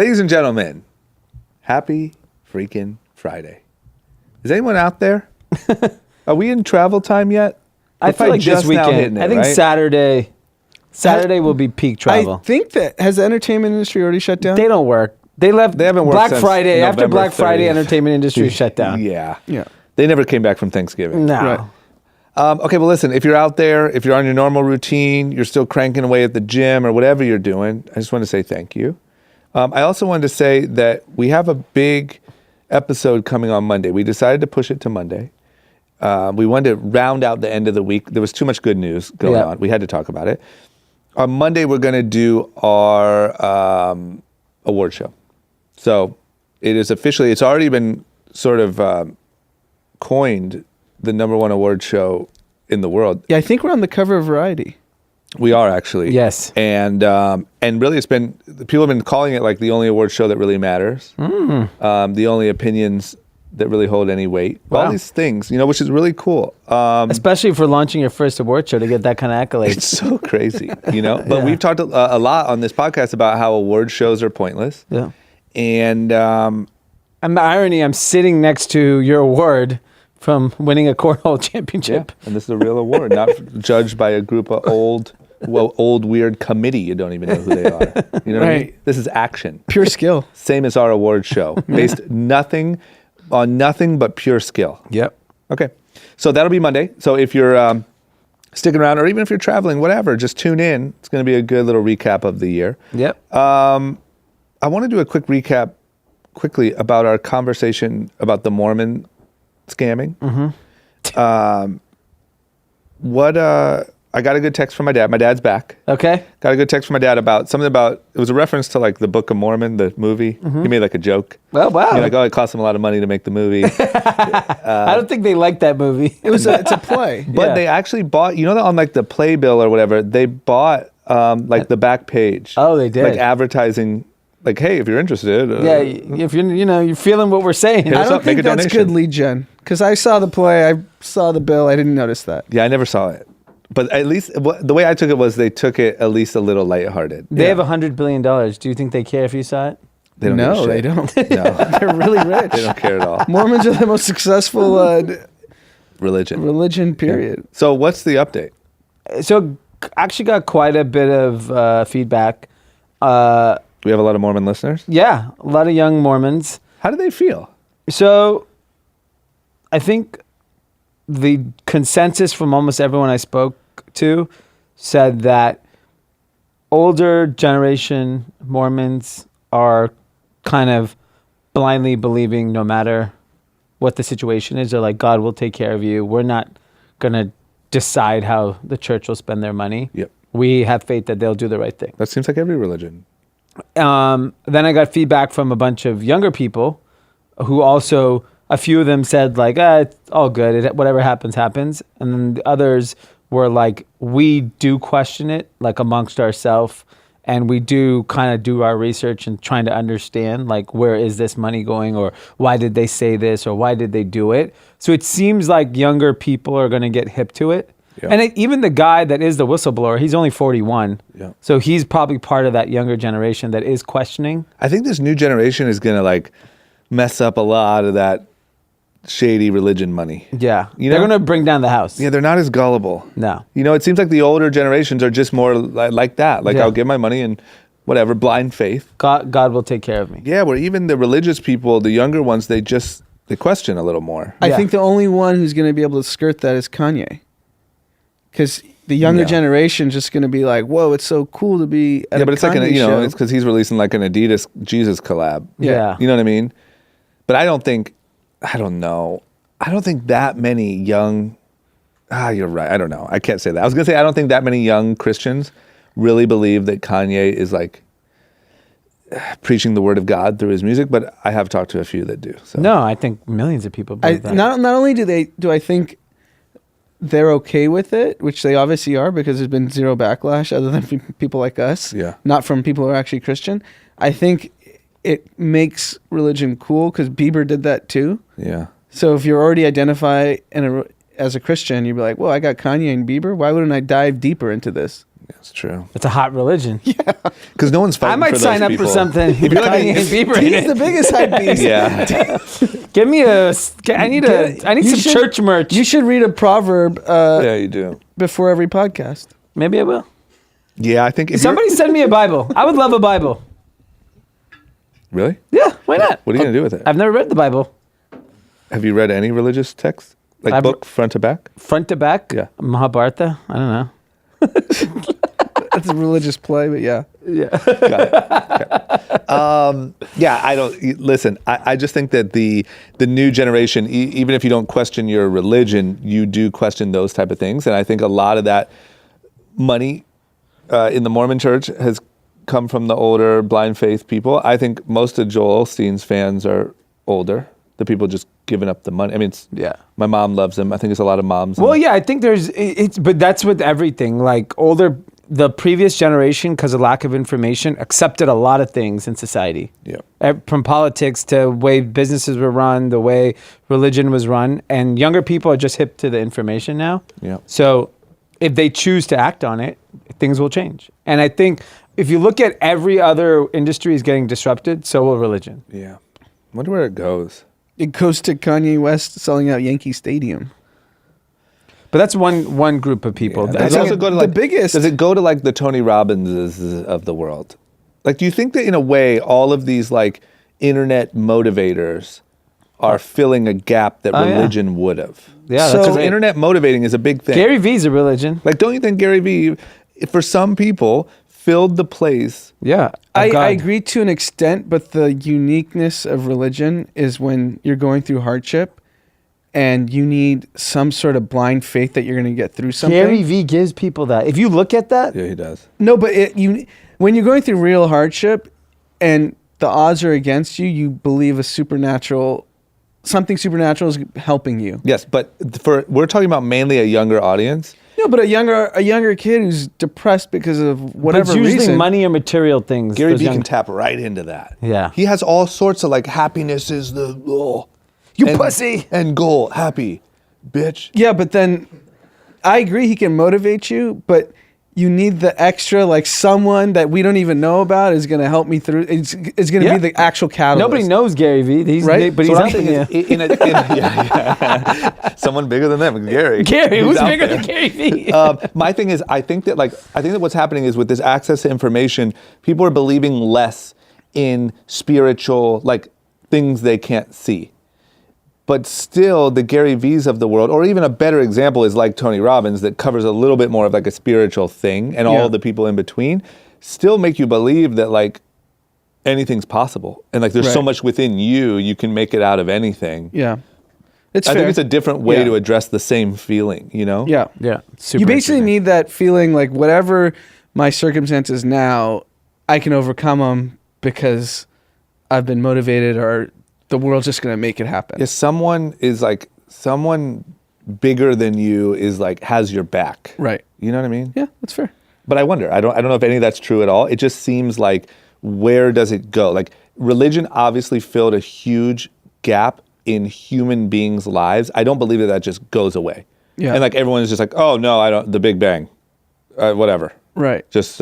Ladies and gentlemen, happy freaking Friday. Is anyone out there? Are we in travel time yet? I feel like this weekend. I think right? Saturday will be peak travel. I think that has the entertainment industry already shut down? They don't work. They left. They haven't worked Black Friday. November after Black 30th. Friday, entertainment industry shut down. Yeah. They never came back from Thanksgiving. No. Right. Okay, well, listen, if you're out there, if you're on your normal routine, you're still cranking away at the gym or whatever you're doing, I just want to say thank you. I also wanted to say that we have a big episode coming on Monday. We decided to push it to Monday. We wanted to round out the end of the week. There was too much good news going on. We had to talk about it. On Monday, we're going to do our award show. So it is officially, it's already been sort of coined the #1 award show in the world. Yeah, I think we're on the cover of Variety. We are actually. Yes. And really it's been, people have been calling it like the only award show that really matters. The only opinions that really hold any weight. Wow. All these things, which is really cool. Especially for launching your first award show to get that kind of accolades. It's so crazy, But we've talked a lot on this podcast about how award shows are pointless. Yeah. And the irony, I'm sitting next to your award from winning a cornhole championship. And this is a real award, not judged by a group of old weird committee. You don't even know who they are. You know what I mean? This is action. Pure skill. Same as our award show. Based on nothing but pure skill. Yep. Okay. So that'll be Monday. So if you're sticking around, or even if you're traveling, whatever, just tune in. It's going to be a good little recap of the year. Yep. I want to do a quick recap quickly about our conversation about the Mormon scamming. I got a good text from my dad. My dad's back. Okay. Got a good text from my dad about something about, it was a reference to like the Book of Mormon, the movie. He made like a joke. Oh, wow. Like, it cost him a lot of money to make the movie. I don't think they liked that movie. It's a play. But they actually bought, that on like the playbill or whatever, they bought like the back page. Oh, they did. Like advertising, like, hey, if you're interested. If you're feeling what we're saying. I don't think that's good lead gen. Because I saw the play, I saw the bill, I didn't notice that. Yeah, I never saw it. But at least the way I took it was they took it at least a little lighthearted. They have $100 billion. Do you think they care if you saw it? They don't. No, they don't. No. They're really rich. They don't care at all. Mormons are the most successful religion, period. Yeah. So what's the update? So actually got quite a bit of feedback. We have a lot of Mormon listeners? Yeah, a lot of young Mormons. How do they feel? So I think the consensus from almost everyone I spoke to said that older generation Mormons are kind of blindly believing no matter what the situation is. They're like, God will take care of you. We're not going to decide how the church will spend their money. Yep. We have faith that they'll do the right thing. That seems like every religion. Then I got feedback from a bunch of younger people who also, a few of them said like, it's all good. Whatever happens, happens. And then the others were like, we do question it, like amongst ourselves. And we do kind of do our research and trying to understand, like, where is this money going, or why did they say this, or why did they do it? So it seems like younger people are going to get hip to it. Yeah. And even the guy that is the whistleblower, he's only 41. Yeah. So he's probably part of that younger generation that is questioning. I think this new generation is going to like mess up a lot of that shady religion money. Yeah. They're going to bring down the house. Yeah, they're not as gullible. No. It seems like the older generations are just more like that. Like, I'll give my money and whatever, blind faith. God will take care of me. Yeah, where even the religious people, the younger ones, they question a little more. I think the only one who's going to be able to skirt that is Kanye. Because the younger generation just going to be like, whoa, it's so cool to be at a Kanye show. Like, it's because he's releasing like an Adidas Jesus collab. Yeah. You know what I mean? But I don't think that many young, you're right. I don't know. I can't say that. I was going to say, I don't think that many young Christians really believe that Kanye is like preaching the word of God through his music, but I have talked to a few that do. So. No, I think millions of people believe that. Not only do I think they're okay with it, which they obviously are because there's been zero backlash other than from people like us, not from people who are actually Christian. I think it makes religion cool because Bieber did that too. Yeah. So if you're already identify as a Christian, you'd be like, well, I got Kanye and Bieber. Why wouldn't I dive deeper into this? That's true. It's a hot religion. Yeah. Because no one's fighting I might for those sign up people. for something. If you're like, Kanye and Bieber in He's it. the biggest hype beast. yeah. Give me I need You some should- church merch. You should read a proverb Yeah, you do. before every podcast. Maybe I will. Yeah, I think if Somebody send me a Bible. I would love a Bible. Really? Yeah, why not? What are you going to do with it? I've never read the Bible. Have you read any religious text? Like I've- book front to back? Front to back? Yeah. Mahabharata? I don't know. That's a religious play, but yeah. Yeah, I don't listen. I just think that the new generation, even if you don't question your religion, you do question those type of things. And I think a lot of that money in the Mormon church has come from the older blind faith people. I think most of Joel Osteen's fans are older. The people just giving up the money. I mean, my mom loves him. I think it's a lot of moms. Well, yeah, I think but that's with everything. Like the previous generation, because of lack of information, accepted a lot of things in society. Yeah. From politics to the way businesses were run, the way religion was run. And younger people are just hip to the information now. Yeah. So if they choose to act on it, things will change. And I think if you look at every other industry is getting disrupted, so will religion. Yeah. Wonder where it goes. It goes to Kanye West selling out Yankee Stadium. But that's one group of people. Does think it also go to like the biggest- Does it go to like the Tony Robbinses of the world? Like, do you think that in a way all of these like internet motivators are filling a gap that religion would have? Yeah, So that's great. internet motivating is a big thing. Gary Vee's a religion. Like, don't you think Gary Vee, for some people, filled the place? Yeah. I agree to an extent, but the uniqueness of religion is when you're going through hardship and you need some sort of blind faith that you're going to get through something. Gary Vee gives people that. If you look at that, Yeah, he does. No, but when you're going through real hardship and the odds are against you, you believe something supernatural is helping you. Yes, but we're talking about mainly a younger audience. No, but a younger kid who's depressed because of whatever but it's usually reason. money or material things. Gary those Vee young- can tap right into that. Yeah. He has all sorts of like happiness is the goal. You And- pussy. And goal, happy, bitch. Yeah, but then I agree he can motivate you, but you need the extra, like someone that we don't even know about is going to help me through. It's going to Yeah. be the actual catalyst. Nobody knows Gary Vee. He's Right? but So he's what I'm helping thinking you. is, yeah. Someone bigger than them, Gary. Gary, He's who's out bigger there. than Gary Vee? My thing is, I think that what's happening is with this access to information, people are believing less in spiritual like things they can't see. But still, the Gary Vees of the world, or even a better example is like Tony Robbins that covers a little bit more of like a spiritual thing, and all the people in between still make you believe that like anything's possible, and like there's so Right. much within you can make it out of anything. Yeah. It's I fair. think it's a different way Yeah. to address the same feeling, you know? Yeah. Yeah. Super You basically interesting. need that feeling like whatever my circumstances now, I can overcome them because I've been motivated or the world's just going to make it happen. If someone bigger than you is like has your back. Right. You know what I mean? Yeah, that's fair. But I wonder. I don't know if any of that's true at all. It just seems like where does it go? Like religion obviously filled a huge gap in human beings' lives. I don't believe that just goes away. Yeah. And like everyone is just like, oh no, I don't. The Big Bang, whatever. Right. Just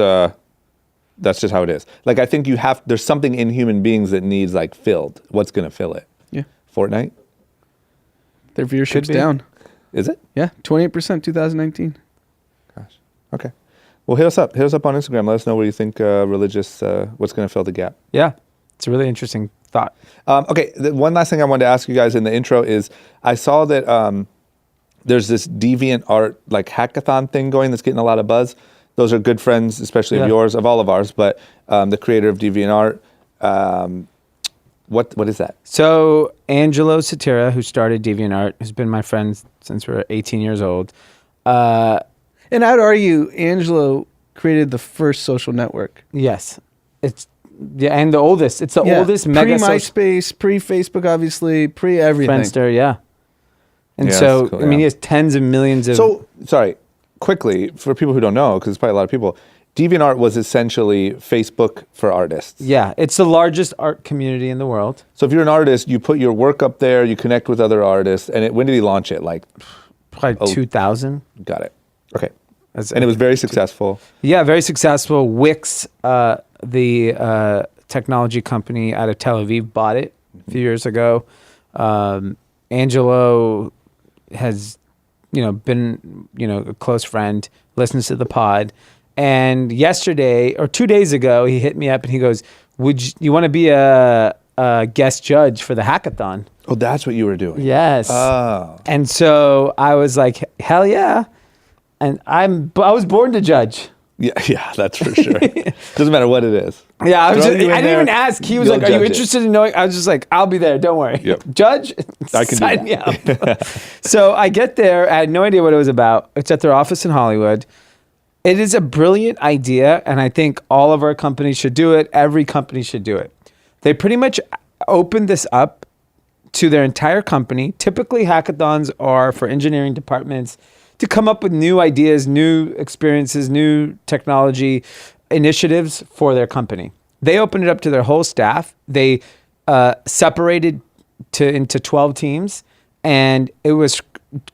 that's just how it is. Like I think there's something in human beings that needs like filled. What's gonna fill it? Yeah. Fortnite? Their viewership's be. down. Is it? Yeah, 28% 2019. Gosh. Okay. Well, hit us up. Hit us up on Instagram. Let us know what you think religious, what's going to fill the gap. Yeah. It's a really interesting thought. Okay. One last thing I wanted to ask you guys in the intro is I saw that there's this deviant art like hackathon thing going that's getting a lot of buzz. Those are good friends, especially of yours, of all of ours, but the creator of deviant art. What is that? So Angelo Satira, who started DeviantArt, who's been my friend since we were 18 years old. And I'd argue Angelo created the first social network. Yes. And the oldest. It's the oldest mega Pre-MySpace, pre-Facebook, obviously, pre-everything. Friendster, yeah. And Yeah, so, that's cool, I mean, yeah. he has tens of millions of... So, sorry, quickly, for people who don't know, because it's probably a lot of people, DeviantArt was essentially Facebook for artists. Yeah, it's the largest art community in the world. So if you're an artist, you put your work up there, you connect with other artists, and when did he launch it? Like, Probably 2000. got it. Okay. And it was very successful. Yeah, very successful. Wix, the technology company out of Tel Aviv, bought it a few years ago. Angelo has, been, a close friend, listens to the pod. And yesterday or 2 days ago, he hit me up and he goes, "Would you want to be a guest judge for the hackathon?" Oh, that's what you were doing. Yes. Oh. And so I was like, hell yeah. And I was born to judge. Yeah, that's for sure. Doesn't matter what it is. Yeah, I didn't even ask. He was like, "Are you interested in knowing?" I was just like, "I'll be there. Don't worry." Yep. Judge, I can sign me up. So I get there. I had no idea what it was about. It's at their office in Hollywood. It is a brilliant idea, and I think all of our companies should do it. Every company should do it. They pretty much opened this up to their entire company. Typically, hackathons are for engineering departments to come up with new ideas, new experiences, new technology initiatives for their company. They opened it up to their whole staff. They separated into 12 teams, and it was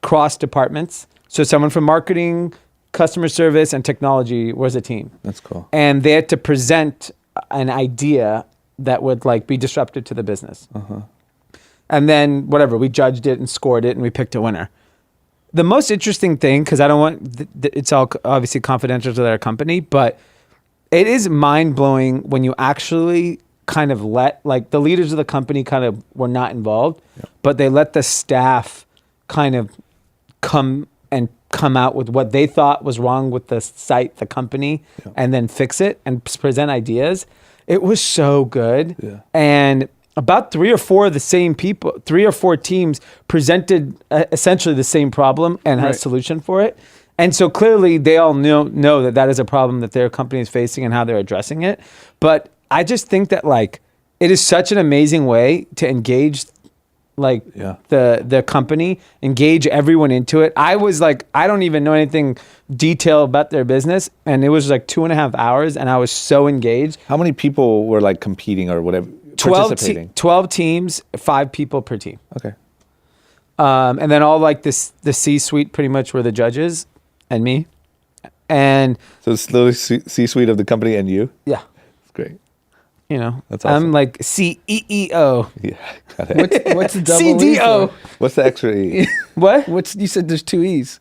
cross departments. So someone from marketing, customer service, and technology was a team. That's cool. And they had to present an idea that would be disruptive to the business. Uh-huh. And then whatever, we judged it and scored it, and we picked a winner. The most interesting thing, because I don't want, it's all obviously confidential to their company, but it is mind-blowing when you actually kind of let, the leaders of the company kind of were not involved, but they let the staff kind of come out with what they thought was wrong with the site, the company, and then fix it and present ideas. It was so good. Yeah. And about 3 or 4 of the same people, 3 or 4 teams presented essentially the same problem and had a solution for it. And so clearly they all know that is a problem that their company is facing and how they're addressing it. But I just think that it is such an amazing way to engage the company, engage everyone into it. I was I don't even know anything detail about their business, and it was 2.5 hours, and I was so engaged. How many people were competing or whatever? 12 teams, 5 people per team. Okay. And then all the C-suite pretty much were the judges and me. And so it's literally C-suite of the company and you? Yeah. That's great. That's awesome. I'm CEO. Yeah, got it. What's the double CDO. E for? What's the extra E? What? You said there's 2 E's.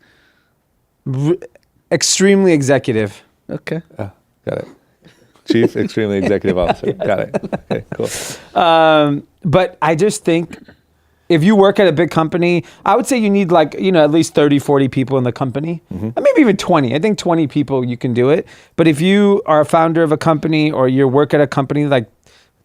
Extremely executive. Okay. Oh, got it. Chief Extremely Executive Officer. Got it. Okay, cool. But I just think if you work at a big company, I would say you need at least 30, 40 people in the company. Mm-hmm. Maybe even 20. I think 20 people you can do it. But if you are a founder of a company or you work at a company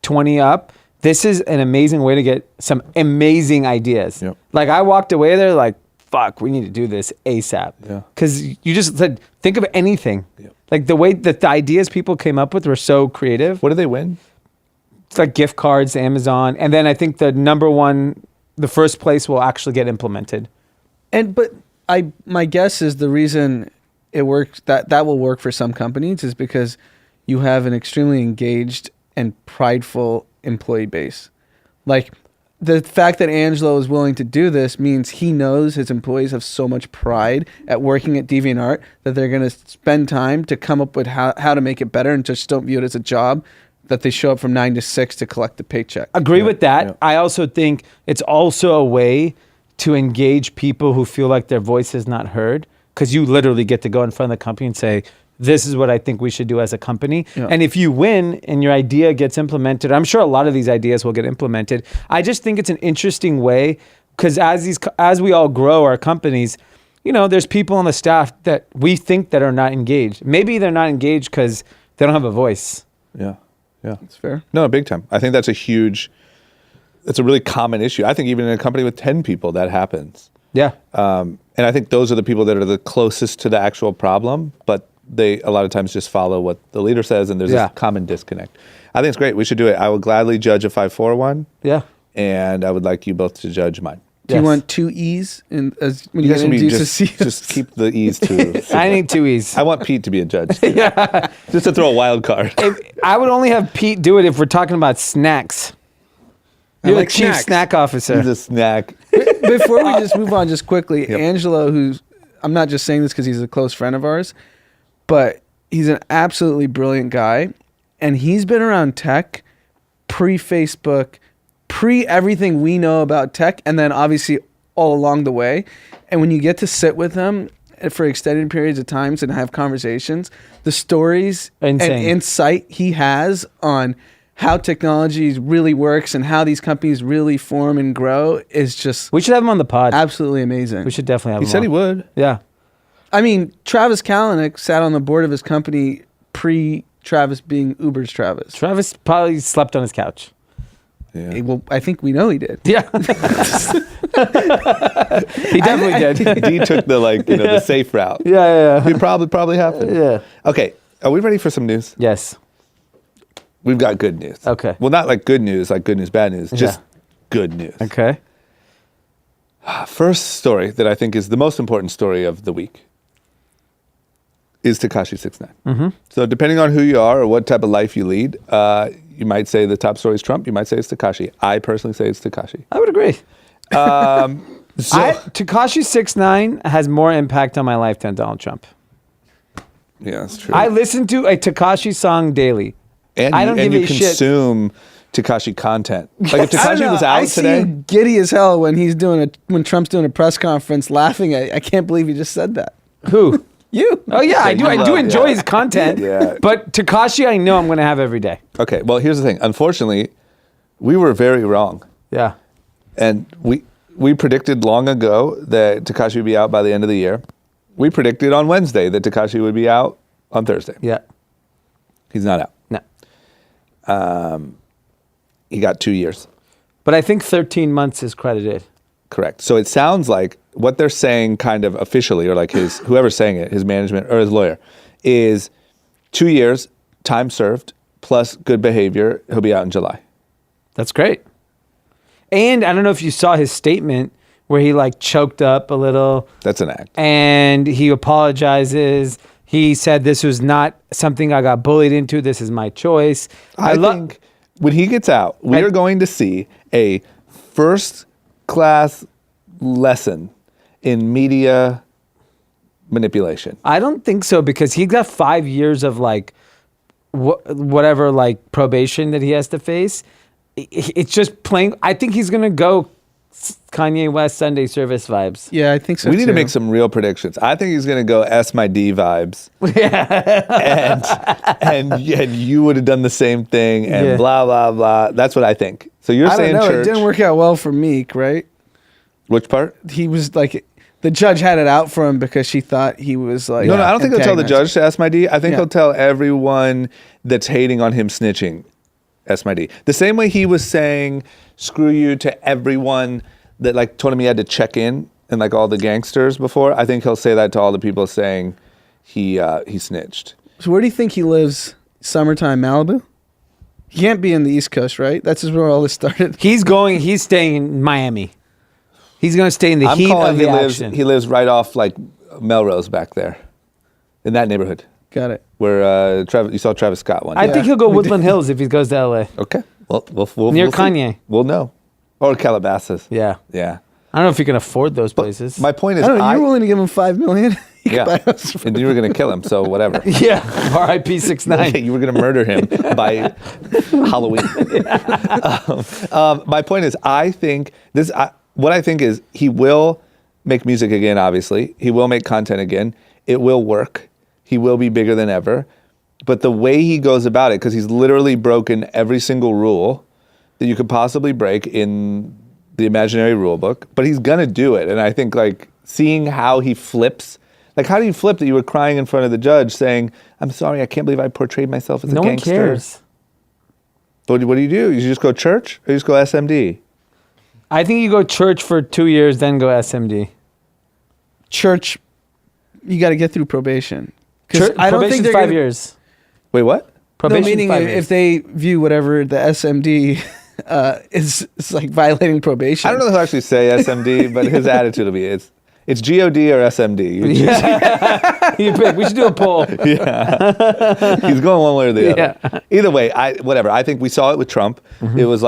20 up, this is an amazing way to get some amazing ideas. Yep. I walked away there fuck, we need to do this ASAP. Yeah. Because you just said, think of anything. Yep. The way that the ideas people came up with were so creative. What did they win? It's gift cards, Amazon. And then I think the first place will actually get implemented. But my guess is the reason it works, that will work for some companies, is because you have an extremely engaged and prideful employee base. The fact that Angelo is willing to do this means he knows his employees have so much pride at working at DeviantArt that they're going to spend time to come up with how to make it better and just don't view it as a job, that they show up from 9 to 6 to collect the paycheck. Agree with that. Yeah. I also think it's also a way to engage people who feel like their voice is not heard, because you literally get to go in front of the company and say, this is what I think we should do as a company. Yeah. And if you win and your idea gets implemented, I'm sure a lot of these ideas will get implemented. I just think it's an interesting way, because as we all grow our companies, there's people on the staff that we think that are not engaged. Maybe they're not engaged because they don't have a voice. Yeah. Yeah. That's fair. No, big time. I think that's it's a really common issue. I think even in a company with 10 people, that happens. Yeah. And I think those are the people that are the closest to the actual problem, but they a lot of times just follow what the leader says, and there's a common disconnect. I think it's great. We should do it. I will gladly judge a 5-4 one. Yeah. And I would like you both to judge mine. Do you want 2 E's when you guys introduce the CEOs? Just keep the E's too. I need 2 E's. I want Pete to be a judge too. Yeah. Just to throw a wild card. I would only have Pete do it if we're talking about snacks. You're the chief snack officer. He's a snack. Before we just move on just quickly, Angelo, who's I'm not just saying this because he's a close friend of ours, but he's an absolutely brilliant guy. And he's been around tech pre-Facebook, pre-everything we know about tech, and then obviously all along the way. And when you get to sit with him for extended periods of times and have conversations, the stories and insight he has on how technology really works and how these companies really form and grow is just... We should have him on the pod. Absolutely amazing. We should definitely have him on. He said he would. Yeah. I mean, Travis Kalanick sat on the board of his company pre-Travis being Uber's Travis. Travis probably slept on his couch. Yeah. Well, I think we know he did. Yeah. He definitely did. D took the the safe route. Yeah. It probably happened. Yeah. Okay. Are we ready for some news? Yes. We've got good news. Okay. Well, not like good news, bad news. Just good news. Okay. First story that I think is the most important story of the week is Tekashi 6ix9ine. Mm-hmm. So depending on who you are or what type of life you lead, you might say the top story is Trump. You might say it's Tekashi. I personally say it's Tekashi. I would agree. Tekashi 6ix9ine has more impact on my life than Donald Trump. Yeah, that's true. I listen to a Tekashi song daily. And I don't give you a shit. consume Tekashi content. Like if Tekashi was out today, I see giddy as hell when when Trump's doing a press conference, laughing at. I can't believe you just said that. Who? You. Oh yeah, I do. I do enjoy his content. Yeah. But Tekashi, I know I'm going to have every day. Okay. Well, here's the thing. Unfortunately, we were very wrong, Yeah. and we predicted long ago that Tekashi would be out by the end of the year. We predicted on Wednesday that Tekashi would be out on Thursday. Yeah. He's not out. No. He got 2 years. But I think 13 months is credited. Correct. So it sounds like what they're saying kind of officially, or like whoever's saying it, his management or his lawyer, is 2 years, time served, plus good behavior. He'll be out in July. That's great. And I don't know if you saw his statement where he choked up a little. That's an act. And he apologizes. He said, this was not something I got bullied into. This is my choice. I think when he gets out, we are going to see a first-class lesson in media manipulation. I don't think so, because he got 5 years of whatever probation that he has to face. It's just plain. I think he's going to go Kanye West Sunday service vibes. Yeah, I think so. We need to make some real predictions. I think he's going to go S my D vibes. Yeah. and you would have done the same thing and blah, blah, blah. That's what I think. So you're saying don't know. church. It didn't work out well for Meek, right? Which part? He was the judge had it out for him because she thought he was No, I don't think he'll tell the judge to S my D. I think he'll tell everyone that's hating on him snitching S my D. The same way he was saying screw you to everyone that told him he had to check in and all the gangsters before. I think he'll say that to all the people saying he snitched. So where do you think he lives? Summertime Malibu? He can't be in the East Coast, right? That's just where all this started. He's staying in Miami. He's going to stay in the heat of the action. He lives right off Melrose back there, in that neighborhood. Got it. Where you saw Travis Scott one. I think he'll go Woodland Hills if he goes to LA. Okay. Well, we'll near we'll Kanye. See. We'll know. Or Calabasas. Yeah. Yeah. I don't know if you can afford those places. My point is, I don't know, you're willing to give him $5 million? Yeah. And you were going to kill him, so whatever. Yeah. R.I.P. 6ix9ine. You were going to murder him by Halloween. My point is, I think what I think is he will make music again, obviously. He will make content again. It will work. He will be bigger than ever. But the way he goes about it, because he's literally broken every single rule that you could possibly break in the imaginary rule book, but he's going to do it. And I think seeing how he flips, how do you flip that you were crying in front of the judge saying, I'm sorry, I can't believe I portrayed myself as a gangster. No one cares. But what do? You just go church or you just go SMD? I think you go church for 2 years, then go SMD. Church, you got to get through probation. I don't think 5 years. Wait, what? Probation, no, meaning if they view whatever the SMD is violating probation. I don't know if he'll actually say SMD, but his attitude will be it's GOD or SMD. You pick. We should do a poll. Yeah. He's going one way or the other. Yeah. Either way, whatever. I think we saw it with Trump. Mm-hmm. It was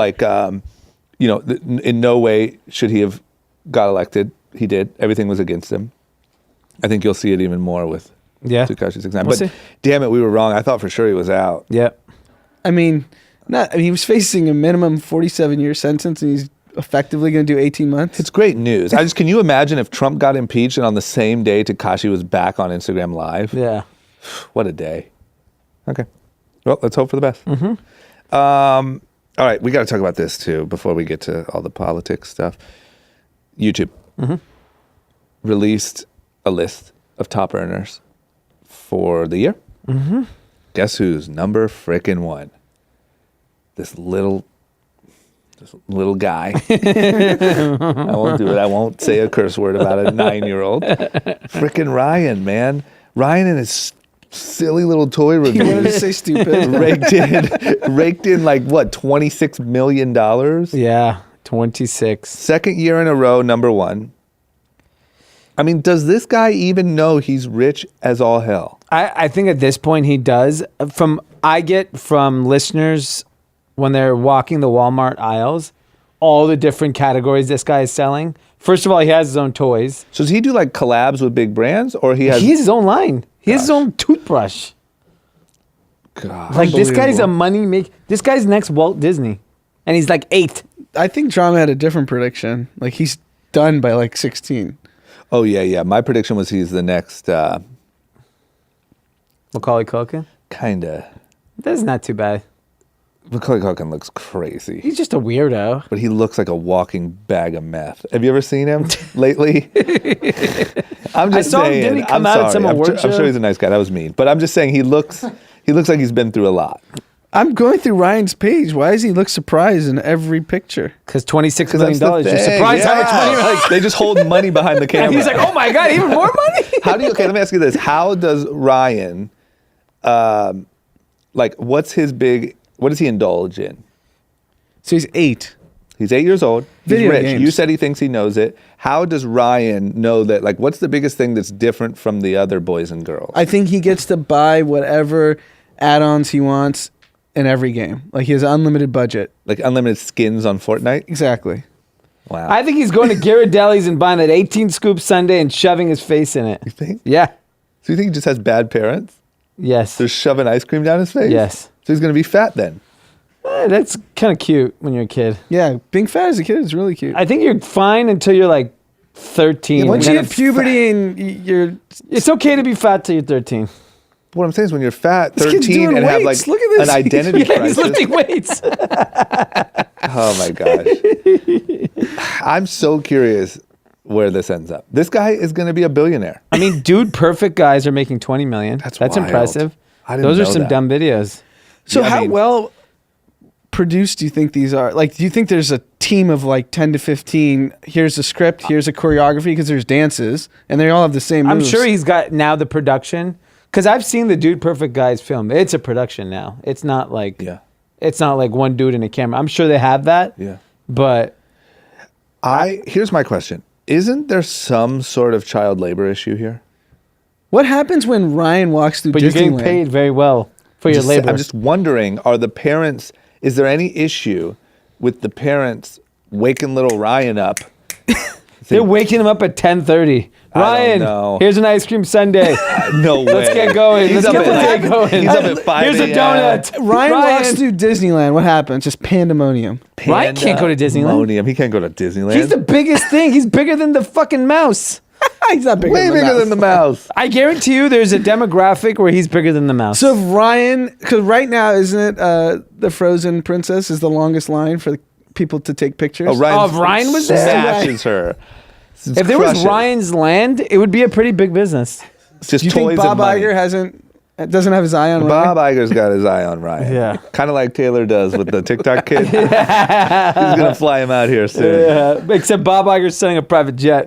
in no way should he have got elected. He did. Everything was against him. I think you'll see it even more with Tekashi 6ix9ine. We'll But see. damn it, we were wrong. I thought for sure he was out. Yeah. I mean, he was facing a minimum 47-year sentence, and he's effectively going to do 18 months. It's great news. Can you imagine if Trump got impeached and on the same day Tekashi was back on Instagram Live? Yeah. What a day. Okay. Well, let's hope for the best. Mm-hmm. All right, we got to talk about this too before we get to all the politics stuff. YouTube released a list of top earners for the year. Mm-hmm. Guess who's number frickin' one? This little guy. I won't do it. I won't say a curse word about a 9-year-old. Frickin' Ryan, man. Ryan and his silly little toy He wanted to reviews say stupid. raked in like what, $26 million? Yeah. 26. Second year in a row, number one. I mean, does this guy even know he's rich as all hell? I think at this point he does. I get from listeners when they're walking the Walmart aisles, all the different categories this guy is selling. First of all, he has his own toys. So does he do like collabs with big brands, or he has his own line. He has his own toothbrush. God, Like this guy's a money make. This guy's next Walt Disney, and he's like 8. I think Drama had a different prediction. Like, he's done by like 16. Oh yeah. My prediction was he's the next Macaulay Culkin. kinda. That's not too bad. Macaulay Culkin looks crazy. He's just a weirdo. But he looks like a walking bag of meth. Have you ever seen him lately? I'm just saw him. saying. Didn't he come I'm out at sorry. some award I'm show? sure he's a nice guy. That was mean. But I'm just saying he looks like he's been through a lot. I'm going through Ryan's page. Why does he look surprised in every picture? Because $26 That's million. the You're thing. surprised how much money. Yeah. They just hold money behind the camera. And he's like, oh my God, even more money? Okay, let me ask you this. How does Ryan, what does he indulge in? So he's 8. He's 8 years old. He's Video rich. games. You said he thinks he knows it. How does Ryan know that? Like, what's the biggest thing that's different from the other boys and girls? I think he gets to buy whatever add-ons he wants in every game. Like, he has unlimited budget. Like unlimited skins on Fortnite? Exactly. Wow. I think he's going to Ghirardelli's and buying that 18 scoop sundae and shoving his face in it. You think? Yeah. So you think he just has bad parents? Yes. They're shoving ice cream down his face? Yes. So he's going to be fat then? That's kind of cute when you're a kid. Yeah, being fat as a kid is really cute. I think you're fine until you're like 13. Once and you then hit puberty and you're... it's okay to be fat till you're 13. What I'm saying is when you're fat, This kid's 13, doing and have like weights. Look at this. an identity Yeah, crisis. he's lifting weights. Oh my gosh. I'm so curious where this ends up. This guy is going to be a billionaire. I mean, Dude Perfect guys are making 20 million. That's That's wild. impressive. I didn't Those are know some that. dumb videos. So Yeah, I how mean- well produced do you think these are? Like, do you think there's a team of like 10 to 15? Here's a script, here's a choreography, because there's dances, and they all have the same I'm moves. sure he's got now the production, because I've seen the Dude Perfect guys film. It's a production now. It's not like it's not like one dude in a camera. I'm sure they have that. Yeah. But Here's my question. Isn't there some sort of child labor issue here? What happens when Ryan walks through you're getting Disneyland? paid very well for your labor. I'm just wondering, is there any issue with the parents waking little Ryan up? They're waking him up at 10:30. I don't Ryan, know. here's an ice cream sundae. No way. Let's get going. He's Let's up get the at- day going. He's up at 5 Here's a a.m. donut. Ryan walks through Disneyland. What happens? Just pandemonium. Ryan can't go to Disneyland. Pandemonium. He can't go to Disneyland. He's the biggest thing. He's bigger than the fucking mouse. He's not bigger way than the bigger mouse. than the mouse. I guarantee you there's a demographic where he's bigger than the mouse. So if Ryan, because right now, isn't it the Frozen princess is the longest line for people to take pictures? Oh, Ryan, if Ryan was there? smashes her. if there was Ryan's land, it would be a pretty big business. It's just Do you think toys Bob and money. Iger doesn't have his eye on Bob Ryan? Iger's got his eye on Ryan. Yeah. Kind of like Taylor does with the TikTok kid. He's going to fly him out here soon. Yeah, except Bob Iger's selling a private jet.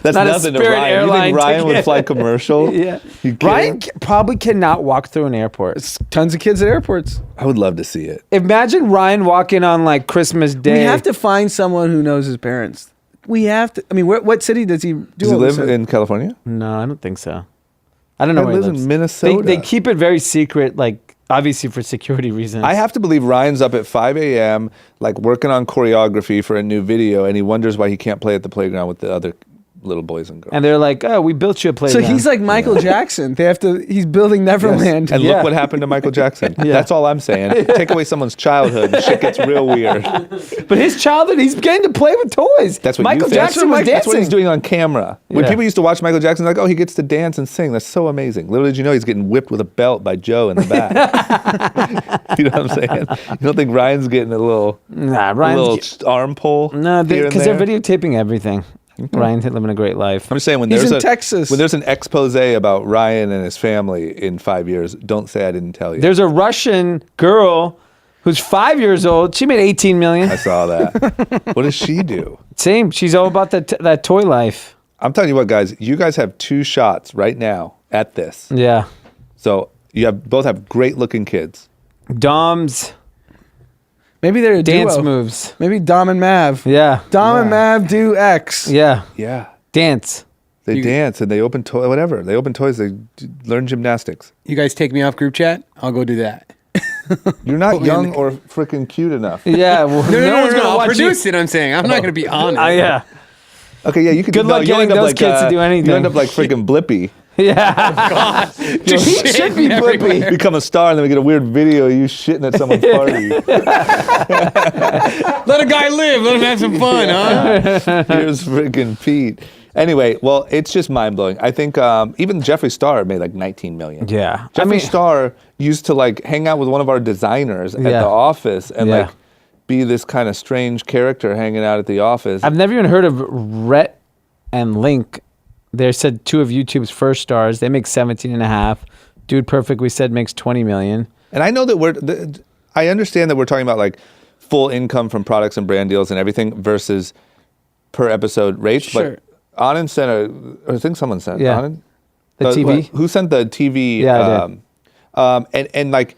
That's Not a nothing to Spirit Ryan. You airline think Ryan would ticket. fly commercial? Yeah. You kidding? Ryan probably cannot walk through an airport. Tons of kids at airports. I would love to see it. Imagine Ryan walking on like Christmas Day. We have to find someone who knows his parents. We have to. I mean, what city does he do? Does he all this live in California? No, I don't think so. I don't know He where he lives in lives. Minnesota. They keep it very secret, like obviously for security reasons. I have to believe Ryan's up at 5 a.m., like working on choreography for a new video, and he wonders why he can't play at the playground with the other little boys and girls. And they're like, oh, we built you a So playground. he's like Michael Jackson. He's building Neverland. And look what happened to Michael Jackson. That's all I'm saying. Take away someone's childhood, shit gets real weird. But his childhood, he's getting to play with toys. That's what Michael you think. Jackson was dancing. That's what he's doing on camera. When Yeah. people used to watch Michael Jackson, like, oh, he gets to dance and sing. That's so amazing. Little did you know he's getting whipped with a belt by Joe in the back. You know what I'm saying? You don't think Ryan's getting a little arm pull? No, here and because they're there? videotaping everything. Ryan's living a great life. I'm just saying when He's there's in Texas. when there's an expose about Ryan and his family in 5 years, don't say I didn't tell you. There's a Russian girl who's 5 years old. She made 18 million. I saw that. What does she do? Same. She's all about that toy life. I'm telling you what, guys. You guys have 2 shots right now at this. Yeah. So you both have great looking kids. Dom's Maybe they're a dance duo. moves. Maybe Dom and Mav. Yeah. Dom and Mav do X. Yeah. Yeah. Dance. They dance and they open whatever. They open toys. They learn gymnastics. You guys take me off group chat? I'll go do that. You're not young or freaking cute enough. Yeah. Well, No one's gonna I'll watch produce it. I'm saying I'm not going to be on it. Yeah. Okay, yeah, you could. Good luck you'll getting end up those kids to do anything. You end up like freaking Blippy. Yeah. Just He should be shitting Blippi. everywhere. Become a star, and then we get a weird video of you shitting at someone's party. Let a guy live. Let him have some fun, huh? Here's freaking Pete. Anyway, well, it's just mind blowing. I think even Jeffree Star made like 19 million. Yeah. Jeffree Star used to like hang out with one of our designers at the office and like be this kind of strange character hanging out at the office. I've never even heard of Rhett and Link. They said 2 of YouTube's first stars. They make 17 and a half. Dude Perfect, we said, makes 20 million. And I know that I understand that we're talking about like full income from products and brand deals and everything versus per episode rates. Sure. But Anand sent I think someone sent Anand? The TV? Who sent the TV? Yeah, I did. And like,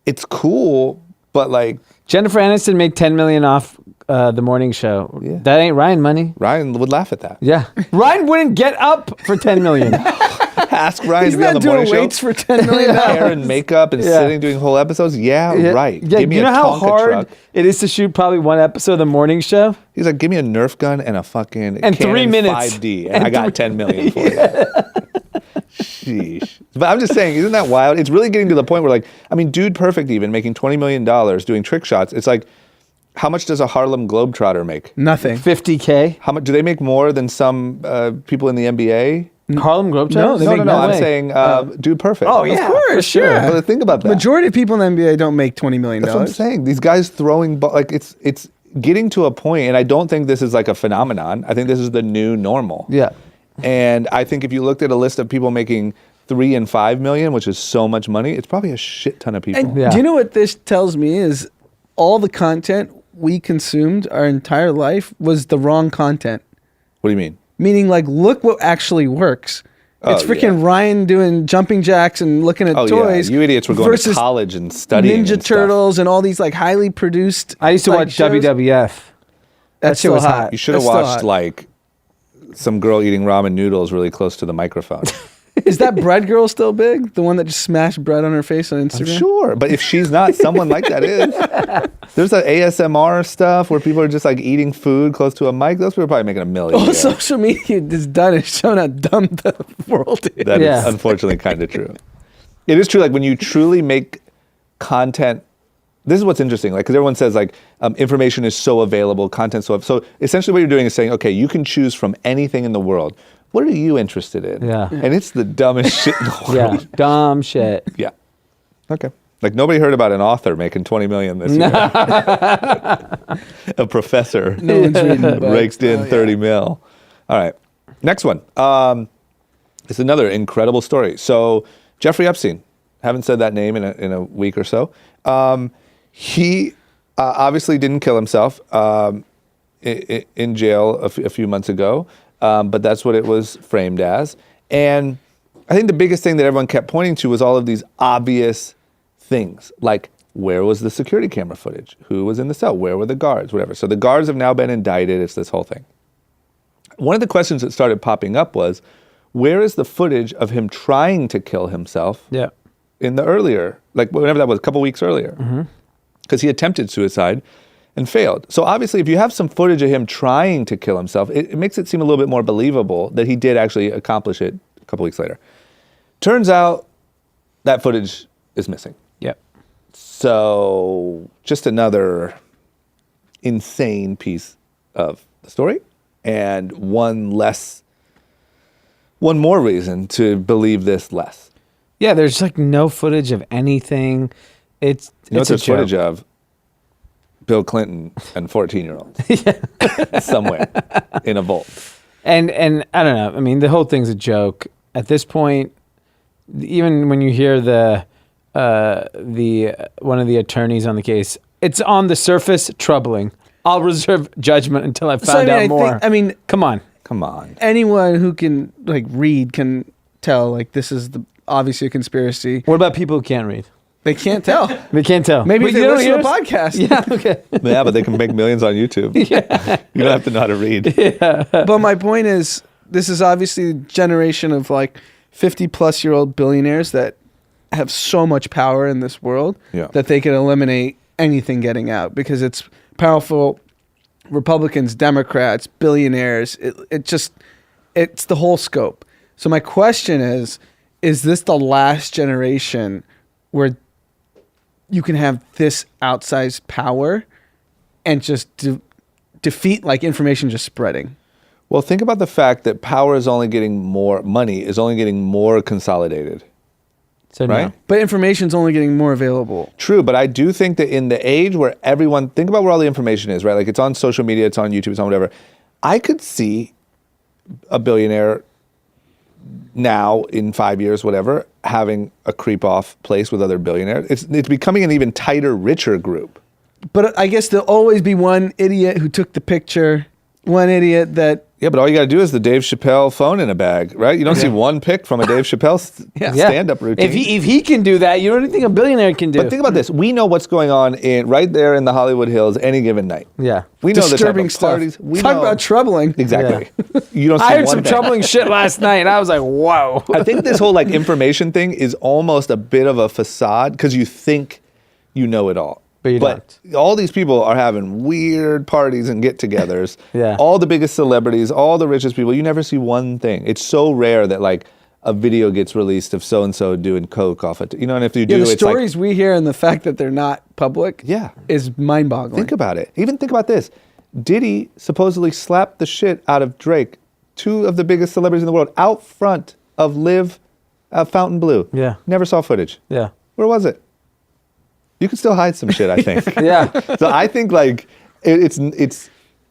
it's cool, but like, Jennifer Aniston made 10 million off the morning show. Yeah. That ain't Ryan money. Ryan would laugh at that. Yeah. Ryan wouldn't get up for 10 million. Ask Ryan He's to be on not the morning doing show. weights for $10 million. Hair and makeup and sitting doing whole episodes. Yeah, right. Yeah, Give me you know a how Tonka hard truck. it is to shoot probably one episode of the morning show? He's like, give me a Nerf gun and a fucking And 3 Canon minutes. 5D, and I got 10 million for you. Sheesh. But I'm just saying, isn't that wild? It's really getting to the point where, like, I mean, Dude Perfect even making $20 million doing trick shots. It's like, how much does a Harlem Globetrotter make? Nothing. 50K. How much do they make more than some people in the NBA? Harlem Globetrotters? No, they No, make no, no. I'm way. saying Dude Perfect. Oh, yeah. Of course, for sure. yeah. But think about that. Majority of people in the NBA don't make $20 million. That's what I'm saying. These guys throwing like it's getting to a point, and I don't think this is like a phenomenon. I think this is the new normal. Yeah. And I think if you looked at a list of people making 3 and 5 million, which is so much money, it's probably a shit ton of people. And Yeah. do you know what this tells me is all the content we consumed our entire life was the wrong content. What do you mean? Meaning, like, look what actually works. It's Oh, freaking yeah. Ryan doing jumping jacks and looking at Oh toys. yeah, you idiots were going to versus college and studying Ninja and stuff. Turtles and all these like highly produced. I used to like, watch shows. WWF. That shit still was hot. hot. You should have That's still watched hot. like some girl eating ramen noodles really close to the microphone. Is that bread girl still big? The one that just smashed bread on her face on I'm Instagram? sure, but if she's not, someone like that is. There's a ASMR stuff where people are just like eating food close to a mic. Those people are probably making $1 million. All social media is done is showing how dumb the world is. That is Yeah. unfortunately kind of true. It is true. Like when you truly make content, this is what's interesting. Like, because everyone says like information is so available, content so essentially what you're doing is saying, okay, you can choose from anything in the world. What are you interested in? Yeah. And it's the dumbest shit in the Yeah. world. Dumb shit. Yeah. Okay. Like nobody heard about an author making 20 million this year. A professor No one's reading about it. rakes in 30 mil. All right. Next one. It's another incredible story. So Jeffrey Epstein, haven't said that name in a week or so. He obviously didn't kill himself in jail a few months ago, but that's what it was framed as. And I think the biggest thing that everyone kept pointing to was all of these obvious things, like where was the security camera footage? Who was in the cell? Where were the guards? Whatever. So the guards have now been indicted. It's this whole thing. One of the questions that started popping up was, where is the footage of him trying to kill himself Yeah. in the earlier, like whenever that was, a couple weeks earlier? Because he attempted suicide and failed. So obviously, if you have some footage of him trying to kill himself, it makes it seem a little bit more believable that he did actually accomplish it a couple weeks later. Turns out that footage is missing. Yep. So just another insane piece of the story, and one more reason to believe this less. Yeah, there's like no footage of anything. It's You know what it's a there's footage joke. of? Bill Clinton and 14-year-olds somewhere in a vault. And I don't know. I mean, the whole thing's a joke at this point. Even when you hear the one of the attorneys on the case, it's on the surface troubling. I'll reserve judgment until I found out more. Come on. Come on. Anyone who can like read can tell like this is obviously a conspiracy. What about people who can't read? They can't tell. They can't tell. Maybe But if they you don't listen to a hear us? podcast. Yeah, okay. Yeah, but they can make millions on YouTube. Yeah. You don't have to know how to read. But my point is, this is obviously a generation of like 50-plus-year-old billionaires that have so much power in this world that they can eliminate anything getting out because it's powerful Republicans, Democrats, billionaires. It's the whole scope. So my question is this the last generation where you can have this outsized power and just defeat like information just spreading? Well, think about the fact that power is only getting more, money is only getting more consolidated. So right? no. But information's only getting more available. True, but I do think that in the age where everyone, think about where all the information is, right? Like it's on social media, it's on YouTube, it's on whatever. I could see a billionaire now in 5 years, whatever, having a creep off place with other billionaires. It's becoming an even tighter, richer group. But I guess there'll always be one idiot who took the picture, one idiot that... Yeah, but all you got to do is the Dave Chappelle phone in a bag, right? You don't see one pic from a Dave Chappelle stand-up routine. If he can do that, you don't think a billionaire can do. But think about this. We know what's going on right there in the Hollywood Hills any given night. Yeah. We know disturbing the type of stuff. parties. We Talk know. about troubling. Exactly. You don't see I heard one some thing. troubling shit last night, and I was like, whoa. I think this whole like information thing is almost a bit of a facade because you think you know it all. But you don't. All these people are having weird parties and get-togethers. Yeah. All the biggest celebrities, all the richest people. You never see one thing. It's so rare that like a video gets released of so-and-so doing coke off it. You know, and if you do, The it's stories we hear and the fact that they're not public is mind-boggling. Think about it. Even think about this. Diddy supposedly slapped the shit out of Drake, two of the biggest celebrities in the world, out front of Live Fountain Blue. Yeah. Never saw footage. Yeah. Where was it? You can still hide some shit, I think. Yeah. So I think like it's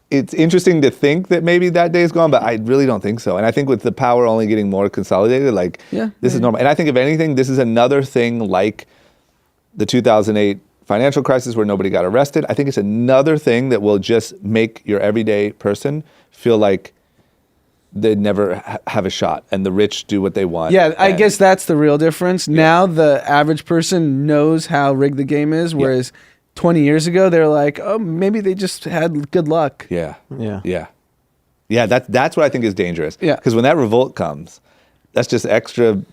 interesting to think that maybe that day is gone, but I really don't think so. And I think with the power only getting more consolidated, like this is normal. And I think if anything, this is another thing like the 2008 financial crisis where nobody got arrested. I think it's another thing that will just make your everyday person feel like they'd never have a shot and the rich do what they want. Yeah, I guess that's the real difference. Now the average person knows how rigged the game is, whereas 20 years ago they're like, oh, maybe they just had good luck. Yeah. Yeah. Yeah. Yeah, that's what I think is dangerous. Yeah. Because when that revolt comes, that's just extra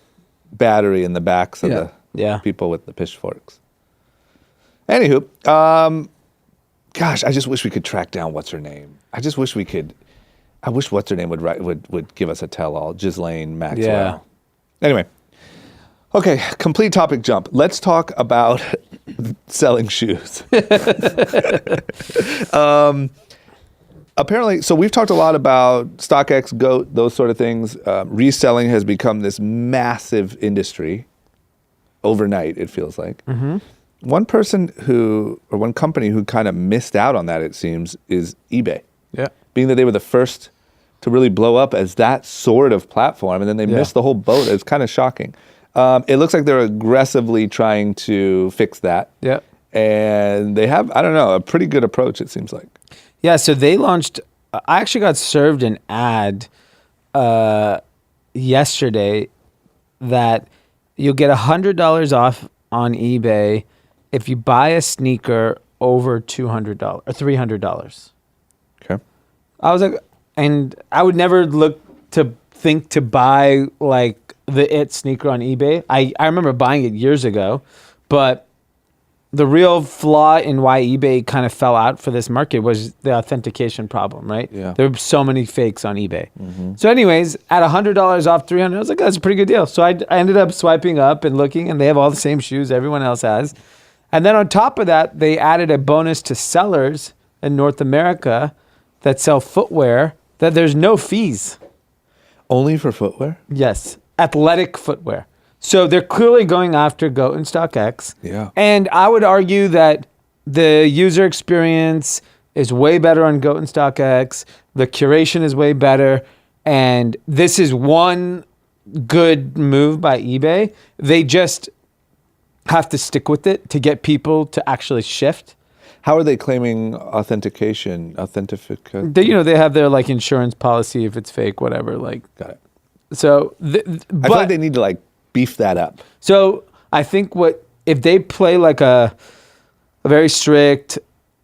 battery in the backs of the people with the pitchforks. Anywho, gosh, I just wish we could track down what's her name. I wish what's her name would give us a tell-all. Ghislaine Maxwell. Yeah. Anyway, okay, complete topic jump. Let's talk about selling shoes. Apparently, so we've talked a lot about StockX, GOAT, those sort of things. Reselling has become this massive industry overnight, it feels like. Mm-hmm. One company who kind of missed out on that, it seems, is eBay. Yeah. Being that they were the first to really blow up as that sort of platform, and then they missed the whole boat. It's kind of shocking. It looks like they're aggressively trying to fix that. Yeah. And they have, I don't know, a pretty good approach, it seems like. Yeah, so they launched, I actually got served an ad yesterday that you'll get $100 off on eBay if you buy a sneaker over $200 or $300. Okay. I was like, and I would never think to buy like the sneaker on eBay. I remember buying it years ago, but the real flaw in why eBay kind of fell out for this market was the authentication problem, right? Yeah. There were so many fakes on eBay. So anyways, at $100 off 300, I was like, that's a pretty good deal. So I ended up swiping up and looking, and they have all the same shoes everyone else has. And then on top of that, they added a bonus to sellers in North America that sell footwear that there's no fees. Only for footwear? Yes, athletic footwear. So they're clearly going after GOAT and StockX. Yeah. And I would argue that the user experience is way better on GOAT and StockX. The curation is way better. And this is one good move by eBay. They just have to stick with it to get people to actually shift. How are they claiming authentication? Authentificate? They have their like insurance policy if it's fake, whatever. Like, Got it. so, I feel like they need to like beef that up. So I think if they play like a very strict,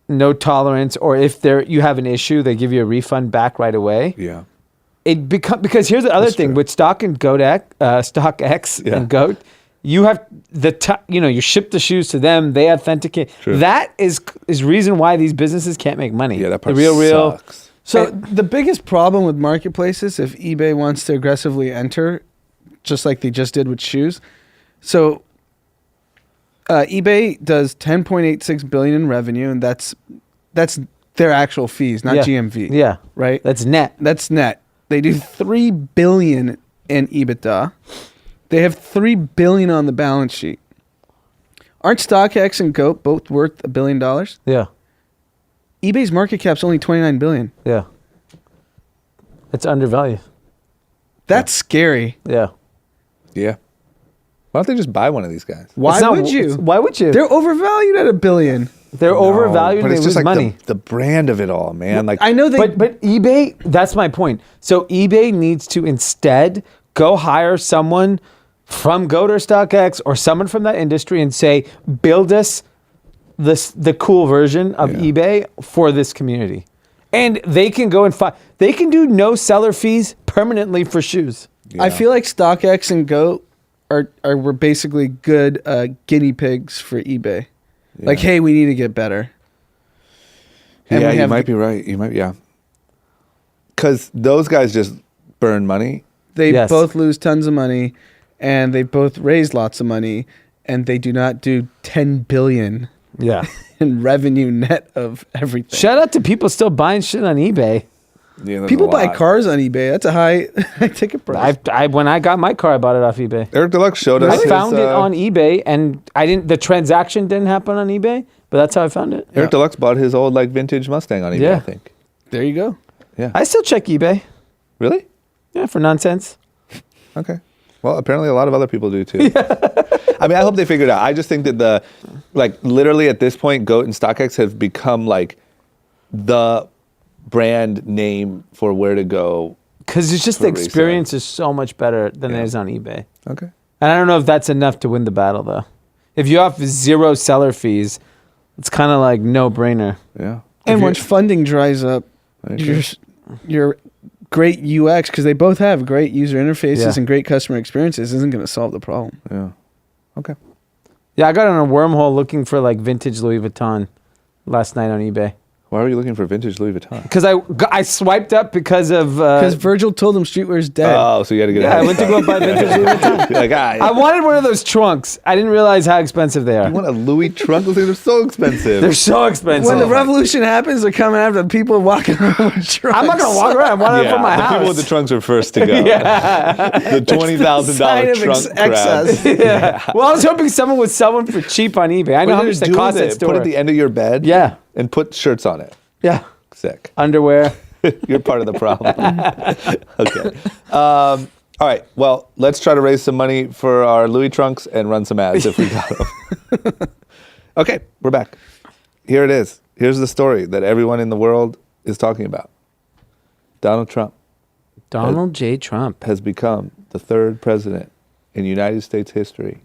no tolerance, or if you have an issue, they give you a refund back right away. Yeah. Because here's the other That's thing true. with StockX Yeah. and GOAT, you have you ship the shoes to them, they authenticate. True. That is reason why these businesses can't make money. Yeah, that part the real. sucks. So the biggest problem with marketplaces, if eBay wants to aggressively enter, just like they just did with shoes, so eBay does 10.86 billion in revenue, and that's their actual fees, not Yeah. GMV. Yeah, Right. that's net. That's net. They do 3 billion in EBITDA. They have 3 billion on the balance sheet. Aren't StockX and GOAT both worth $1 billion? Yeah, eBay's market cap's only 29 billion. yeah. It's undervalued. That's scary. Yeah. Yeah. Why don't they just buy one of these guys? Why It's not- would you? Why would you? They're overvalued at $1 billion. They're overvalued but and they it's just lose like money. the brand of it all, man. Like I know they. But eBay, that's my point. So eBay needs to instead go hire someone from GOAT or StockX or someone from that industry and say, build us the cool version of Yeah. eBay for this community. And they can go and they can do no seller fees permanently for shoes. I feel like StockX and GOAT were basically good guinea pigs for eBay. Like, hey, we need to get better. And yeah, we you have might be right. You might, yeah. Because those guys just burn money. They Yes. both lose tons of money, and they both raise lots of money, and they do not do 10 billion Yeah. in revenue net of everything. Shout out to people still buying shit on eBay. Yeah, there's People a buy lot. cars on eBay. That's a high ticket price. When I got my car, I bought it off eBay. Eric Deluxe showed us. I his, found it on eBay, and the transaction didn't happen on eBay, but that's how I found it. Eric Deluxe bought his old like vintage Mustang on eBay. Yeah. I think. There you go. Yeah. I still check eBay. Really? Yeah, for nonsense. Okay. Well, apparently a lot of other people do too. I mean, I hope they figure it out. I just think that literally at this point, GOAT and StockX have become like the brand name for where to go. Because it's just For the resale. experience is so much better than Yeah. it is on eBay. Okay. And I don't know if that's enough to win the battle, though. If you have zero seller fees, it's kind of like no brainer. Yeah. And If once you- funding dries up, Okay. your great UX, because they both have great user interfaces Yeah. and great customer experiences, isn't going to solve the problem. Yeah. Okay. Yeah, I got on a wormhole looking for like vintage Louis Vuitton last night on eBay. Why were you looking for vintage Louis Vuitton? Because I swiped up because of... Because Virgil told him streetwear's dead. Oh, so you had to get. yeah, ahead I of went to time. go buy vintage Louis Vuitton. You're like, I wanted one of those trunks. I didn't realize how expensive they are. you want a Louis trunk? Those things are so expensive. They're so expensive. when the revolution happens, they're coming after the people walking around with trunks. I'm not going to walk around. I want it yeah, from my the house. people with the trunks are first to go. Yeah. The $20,000 Sign of trunk excess. crowd. Yeah. Well, I was hoping someone would sell one for cheap on eBay. I know how much they cost at store. Put it at the end of your bed. Yeah. And put shirts on it. Yeah. Sick. Underwear. You're part of the problem. Okay. All right. Well, let's try to raise some money for our Louis trunks and run some ads if we got them. Okay, we're back. Here it is. Here's the story that everyone in the world is talking about. Donald Trump Donald J. Trump. has become the third president in United States history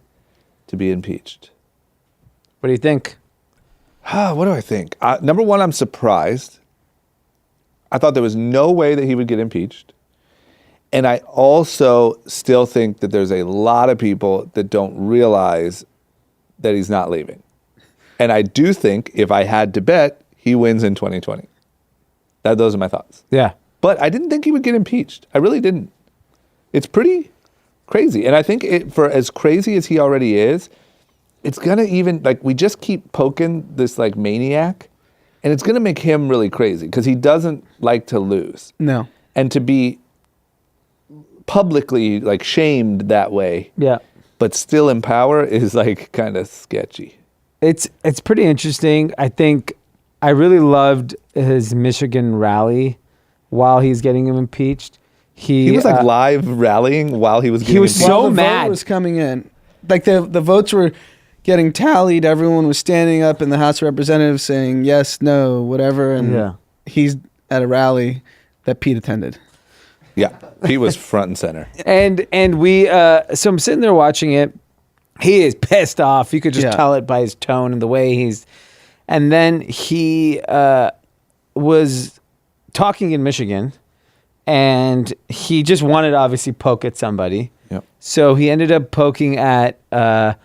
to be impeached. What do you think? What do I think? Number one, I'm surprised. I thought there was no way that he would get impeached. And I also still think that there's a lot of people that don't realize that he's not leaving. And I do think if I had to bet, he wins in 2020. Those are my thoughts. Yeah. But I didn't think he would get impeached. I really didn't. It's pretty crazy. And I think for as crazy as he already is, it's going to even, like, we just keep poking this, like, maniac, and it's going to make him really crazy because he doesn't like to lose. No. And to be publicly, like, shamed that way, but still in power is, like, kind of sketchy. It's pretty interesting. I think I really loved his Michigan rally while he's getting him impeached. He was like live rallying while he was getting he was impeached. so the mad. vote was coming in. Like the votes were getting tallied. Everyone was standing up in the House of Representatives saying yes, no, whatever. And he's at a rally that Pete attended. Yeah, Pete was front and center. And we so I'm sitting there watching it. He is pissed off. You could just tell it by his tone and the way he's. And then he was talking in Michigan, and he just wanted to obviously poke at somebody. Yep. So he ended up poking at Debbie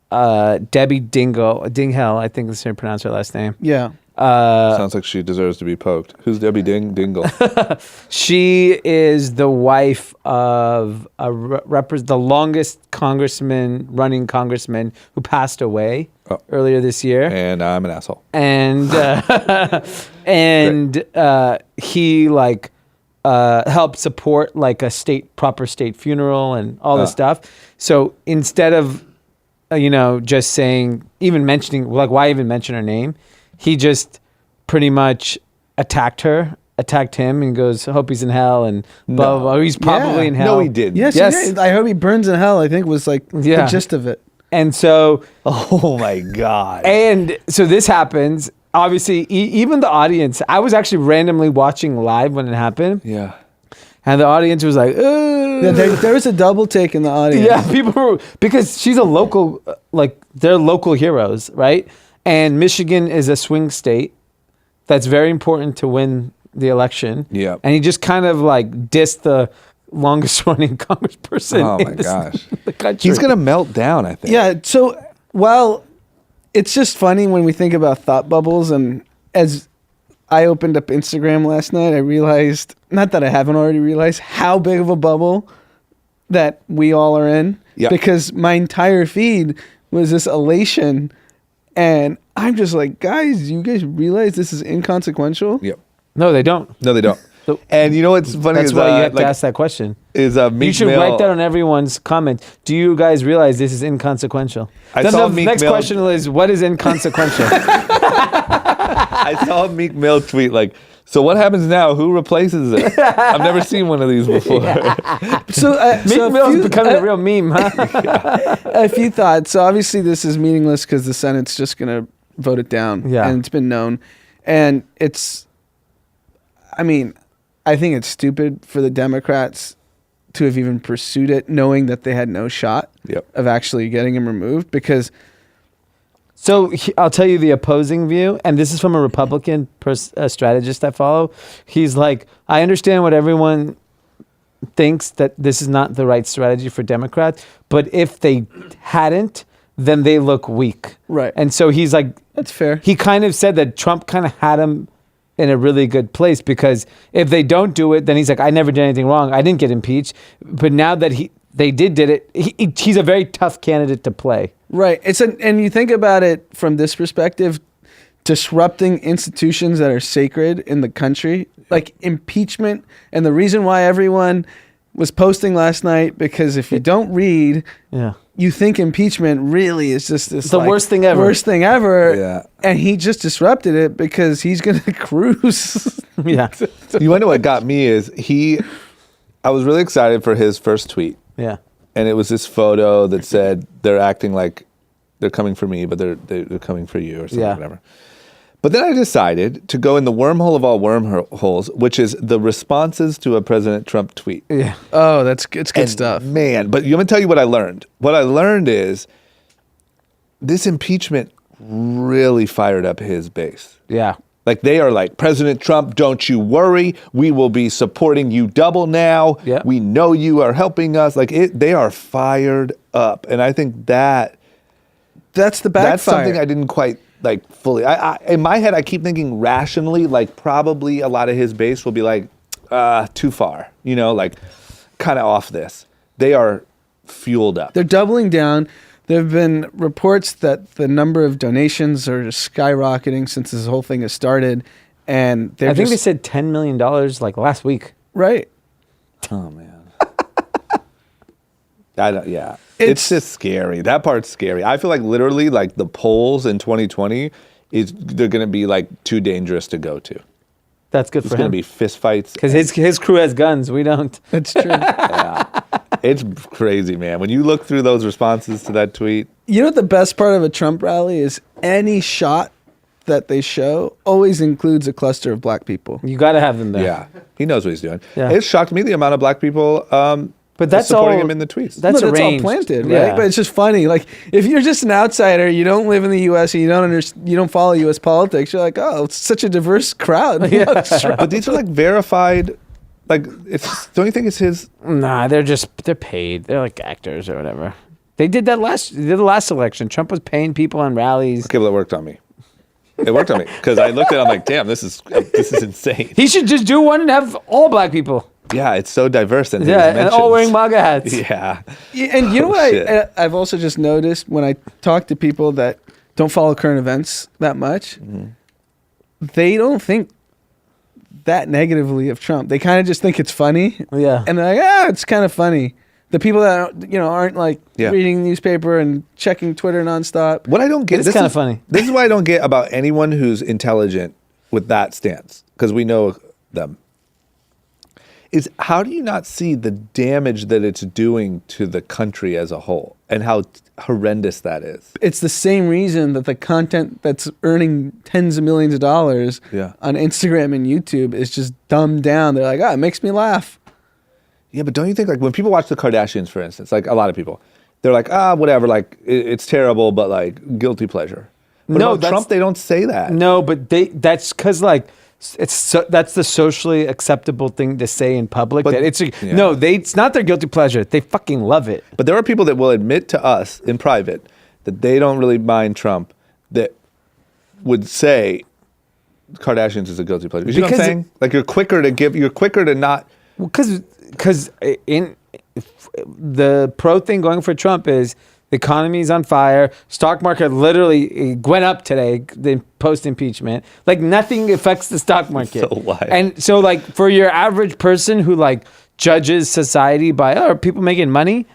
Dinghell. I think that's how you pronounce her last name. Yeah. Sounds like she deserves to be poked. Who's Debbie Dingle? She is the wife of the longest running congressman who passed away earlier this year. And I'm an asshole. And he like helped support like a proper state funeral and all this stuff. So instead of just saying, even mentioning, like, why even mention her name? He just pretty much attacked him and goes, I hope he's in hell and blah, blah, blah. He's probably in hell. No, he didn't. Yes. He did. I hope he burns in hell, I think was like the gist of it. And so... Oh, my God. And so this happens. Obviously, even the audience, I was actually randomly watching live when it happened. Yeah. And the audience was like, ugh. Yeah, there was a double take in the audience. Yeah, people were... Because she's a local... Like, they're local heroes, right? And Michigan is a swing state that's very important to win the election. Yeah. And he just kind of like dissed the longest running congressperson in the country. He's going to melt down, I think. Yeah. So, well, it's just funny when we think about thought bubbles. And as I opened up Instagram last night, I realized, not that I haven't already realized, how big of a bubble that we all are in. Yeah. Because my entire feed was this elation. And I'm just like, guys, you guys realize this is inconsequential? Yep. No, they don't. No, they don't. And you know what's funny That's is why you have to ask that question. You should write that on everyone's comment. Do you guys realize this is inconsequential? Then the next question is, what is inconsequential? I saw Meek Mill tweet like, so what happens now? Who replaces it? I've never seen one of these before. So Meek Mill is becoming a real meme, huh? A few thoughts. So obviously this is meaningless because the Senate's just going to vote it down. Yeah. And it's been known. And I think it's stupid for the Democrats to have even pursued it, knowing that they had no shot of actually getting him removed because... So I'll tell you the opposing view, and this is from a Republican strategist I follow. He's like, I understand what everyone thinks, that this is not the right strategy for Democrats, but if they hadn't, then they look weak. Right. And so he's like... That's fair. He kind of said that Trump kind of had him in a really good place because if they don't do it, then he's like, I never did anything wrong. I didn't get impeached. But now that they did it, he's a very tough candidate to play. Right. And you think about it from this perspective, disrupting institutions that are sacred in the country, like impeachment, and the reason why everyone was posting last night, because if you don't read, you think impeachment really is just this worst thing ever. Worst thing ever. Yeah. And he just disrupted it because he's going to cruise. Yeah. You want to know what got me is I was really excited for his first tweet. Yeah. And it was this photo that said they're acting like they're coming for me, but they're coming for you or something, whatever. But then I decided to go in the wormhole of all wormholes, which is the responses to a President Trump tweet. Yeah. Oh, it's good stuff. Man, but let me tell you what I learned. What I learned is this impeachment really fired up his base. Yeah. Like they are like, President Trump, don't you worry. We will be supporting you double now. Yeah. We know you are helping us. Like they are fired up. And I think that That's the backfire. That's something I didn't quite like fully. I in my head, I keep thinking rationally, like probably a lot of his base will be like, too far, like kind of off this. They are fueled up. They're doubling down. There have been reports that the number of donations are skyrocketing since this whole thing has started, and I think they said $10 million like last week. Right. Oh man. Yeah. It's just scary. That part's scary. I feel like literally like the polls in 2020 they're going to be like too dangerous to go to. That's good It's for going to him. be fist fights. Because his crew has guns. We don't. That's true. Yeah. It's crazy, man. When you look through those responses to that tweet. You know what the best part of a Trump rally is? Any shot that they show always includes a cluster of black people. You got to have them there. Yeah. He knows what he's doing. Yeah. It shocked me the amount of black people but that's supporting all, him in the tweets. That's all arranged. planted, right? Yeah. But it's just funny. Like if you're just an outsider, you don't live in the U.S. and you don't follow U.S. politics. You're like, oh, it's such a diverse crowd. Yeah. But these are like verified. Like, don't you think it's his? Nah, they're paid. They're like actors or whatever. They did the last election. Trump was paying people on rallies. Okay, well, it worked on me. It worked on me because I looked at it. I'm like, damn, this is insane. He should just do one and have all black people. Yeah, it's so diverse. And And all wearing MAGA hats. Yeah. And you know what Shit. I've also just noticed when I talk to people that don't follow current events that much, they don't think that negatively of Trump. They kind of just think it's funny. Yeah. And they're like, it's kind of funny. The people that aren't like reading the newspaper and checking Twitter nonstop. What I don't get, It's kind of funny. This is what I don't get about anyone who's intelligent with that stance, because we know them, is how do you not see the damage that it's doing to the country as a whole and how horrendous that is? It's the same reason that the content that's earning tens of millions of dollars on Instagram and YouTube is just dumbed down. They're like, it makes me laugh. Yeah, but don't you think, like, when people watch the Kardashians, for instance, like a lot of people, they're like, whatever, like, it's terrible, but like, guilty pleasure. But No, about Trump, they don't say that. No, but that's because like that's the socially acceptable thing to say in public. But- That it's yeah. it's not their guilty pleasure. They fucking love it. But there are people that will admit to us in private that they don't really mind Trump, that would say Kardashians is a guilty pleasure. You know what I'm Because saying? Like you're quicker to not. Because in the pro thing going for Trump is the economy's on fire. Stock market literally went up today, the post impeachment. Like nothing affects the stock market. So why? And so like for your average person who like judges society by are people making money?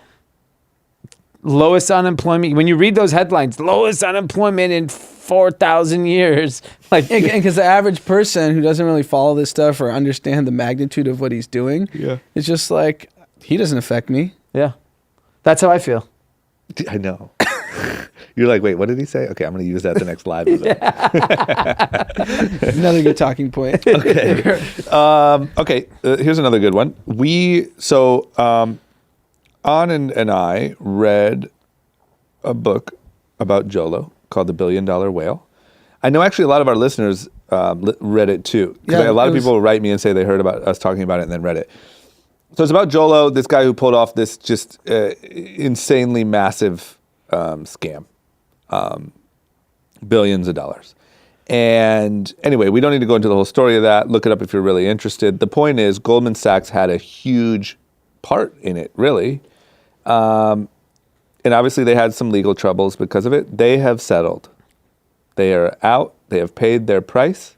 Lowest unemployment. When you read those headlines, lowest unemployment in 4,000 years. Like, And because the average person who doesn't really follow this stuff or understand the magnitude of what he's doing, it's just like, he doesn't affect me. yeah, that's how I feel. I know. You're like, wait, what did he say? Okay, I'm going to use that the next live event. Another good talking point. Okay. Here's another good one. Anand and I read a book about Jolo called The $1 Billion Whale. I know actually a lot of our listeners read it too. Yeah, a lot of people write me and say they heard about us talking about it and then read it. So it's about Jolo, this guy who pulled off this just insanely massive scam. Billions of dollars. And anyway, we don't need to go into the whole story of that. Look it up if you're really interested. The point is Goldman Sachs had a huge part in it, really. And obviously they had some legal troubles because of it. They have settled. They are out. They have paid their price.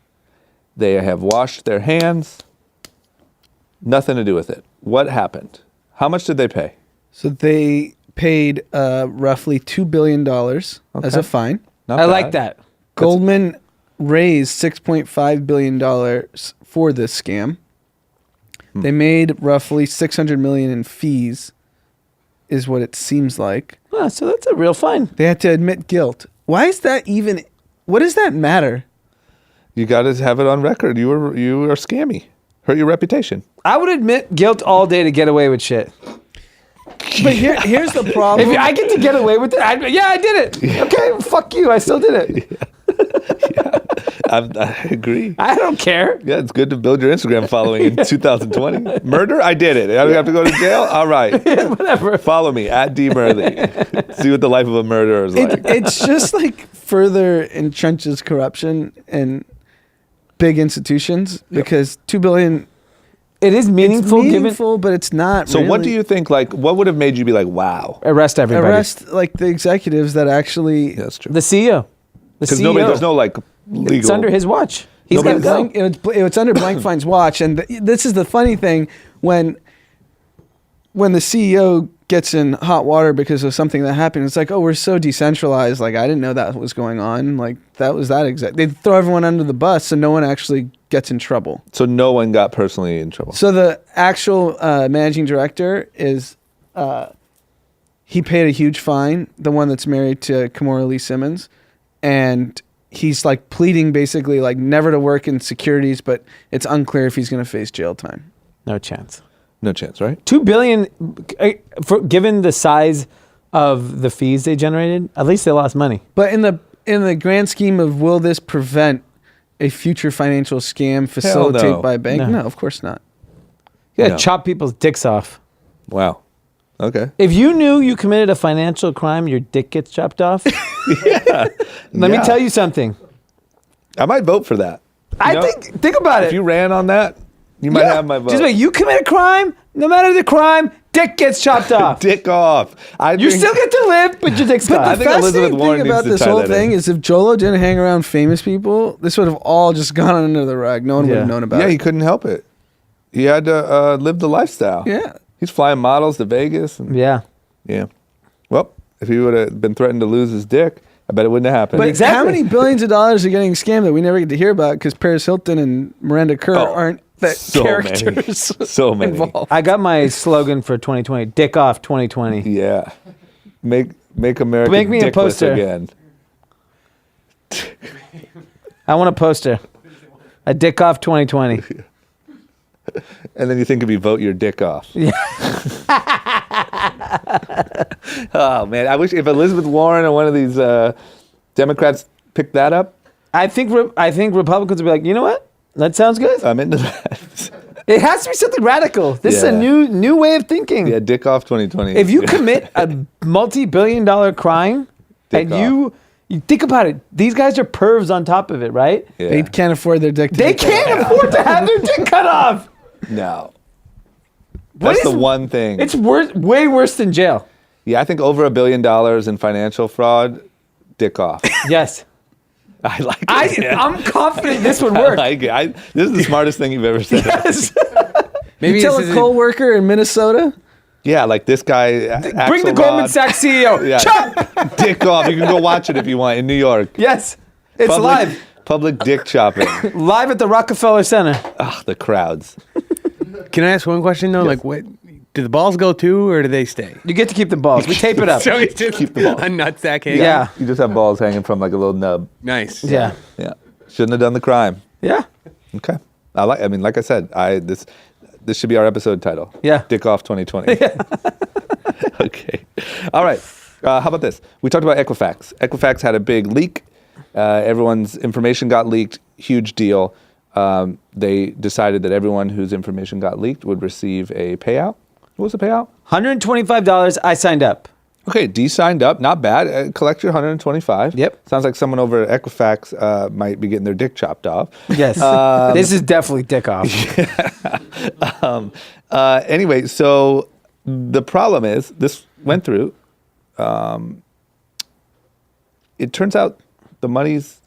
They have washed their hands. Nothing to do with it. What happened? How much did they pay? So they paid roughly $2 billion as a fine. Not I bad. like that. Goldman raised $6.5 billion for this scam. They made roughly $600 million in fees, is what it seems like. Oh, so that's a real fine. They had to admit guilt. Why is that even? What does that matter? You got to have it on record. You are scammy. Hurt your reputation. I would admit guilt all day to get away with shit. But here's the problem. If I get to get away with it, I did it. Okay, fuck you. I still did it. I agree. I don't care. Yeah, it's good to build your Instagram following in 2020. Murder? I did it. I have to go to jail? All right. Whatever. Follow me at Murthy. See what the life of a murderer is like. It's just like further entrenches corruption in big institutions because $2 billion. It is meaningful, It's meaningful, but it's not. So really. what do you think, like, what would have made you be like, wow? Arrest everybody. Arrest like the executives that actually? Yeah, that's true. the CEO. The Because CEO. there's no, like, legal. It's under his watch. He's Nobody- got to go. It's under Blankfein's watch, and this is the funny thing when the CEO gets in hot water because of something that happened. It's like, oh, we're so decentralized. Like, I didn't know that was going on. Like, that was that exact. They throw everyone under the bus, so no one actually gets in trouble. So no one got personally in trouble. So the actual managing director is, he paid a huge fine. The one that's married to Kimora Lee Simmons, and he's like pleading basically like never to work in securities, but it's unclear if he's going to face jail time. No chance. No chance, right? $2 billion, given the size of the fees they generated, at least they lost money. But in the grand scheme of will this prevent a future financial scam facilitated no. by a bank? No. No, of course not. You gotta No. chop people's dicks off. Wow. Okay. If you knew you committed a financial crime, your dick gets chopped off. Let me Yeah. tell you something. I might vote for that. I know, think about if it. you ran on that, you might have my vote. Just like you commit a crime, no matter the crime, dick gets chopped off. Dick off. You still get to live, but your dick's But cut. I the think Elizabeth fascinating Warren thing needs about to this tie whole that thing in. is if Jolo didn't hang around famous people, this would have all just gone under the rug. No one would have known about Yeah, it. he couldn't help it. He had to live the lifestyle. Yeah. He's flying models to Vegas. And, Yeah. yeah. Well, if he would have been threatened to lose his dick, I bet it wouldn't have happened. But Exactly. how many billions of dollars are getting scammed that we never get to hear about because Paris Hilton and Miranda Kerr aren't the so many. characters So many. involved? I got my slogan for 2020, dick off 2020. Yeah. Make America Make me a dickless poster. again. I want a poster. A dick off 2020. And then you think if you vote your dick off. Yeah. Oh, man. I wish if Elizabeth Warren or one of these Democrats picked that up, I think Republicans would be like, you know what? That sounds good. I'm into that. It has to be something radical. This is a Yeah. new way of thinking. Yeah, dick off 2020. If you commit a multi-billion-dollar crime Dick and you think about it, these guys are pervs on top of it, right? Yeah. They can't afford their dick to They get cut can't off. afford to have their dick cut off. No. What That's is- the one thing. It's worse, way worse than jail. Yeah, I think over $1 billion in financial fraud, dick off. Yes. I like it. man. I'm confident this would I work. like it. This is the smartest thing you've ever said. Yes. Maybe You tell this a is coal worker in Minnesota, Yeah, like this guy. Bring the Goldman Sachs CEO. Yeah. Chop! Dick off. You can go watch it if you want in New York. Yes. It's Public- live. Public dick chopping. Live at the Rockefeller Center. Ah, the crowds. Can I ask one question though? Like, what do the balls go too, or do they stay? You get to keep the balls. We tape it up. So it's just Keep the ball. a nutsack hanging. Yeah. You just have balls hanging from like a little nub. Nice. Yeah. Yeah. Shouldn't have done the crime. Yeah. Okay. Like I said, this should be our episode title. Yeah. Dick off 2020. Okay. All right. How about this? We talked about Equifax. Equifax had a big leak. Everyone's information got leaked. Huge deal. They decided that everyone whose information got leaked would receive a payout. What was the payout? $125. I signed up. Okay, D signed up. Not bad. Collect your 125. Yep. Sounds like someone over at Equifax might be getting their dick chopped off. Yes. This is definitely dick off. Anyway, so the problem is this went through. It turns out the money's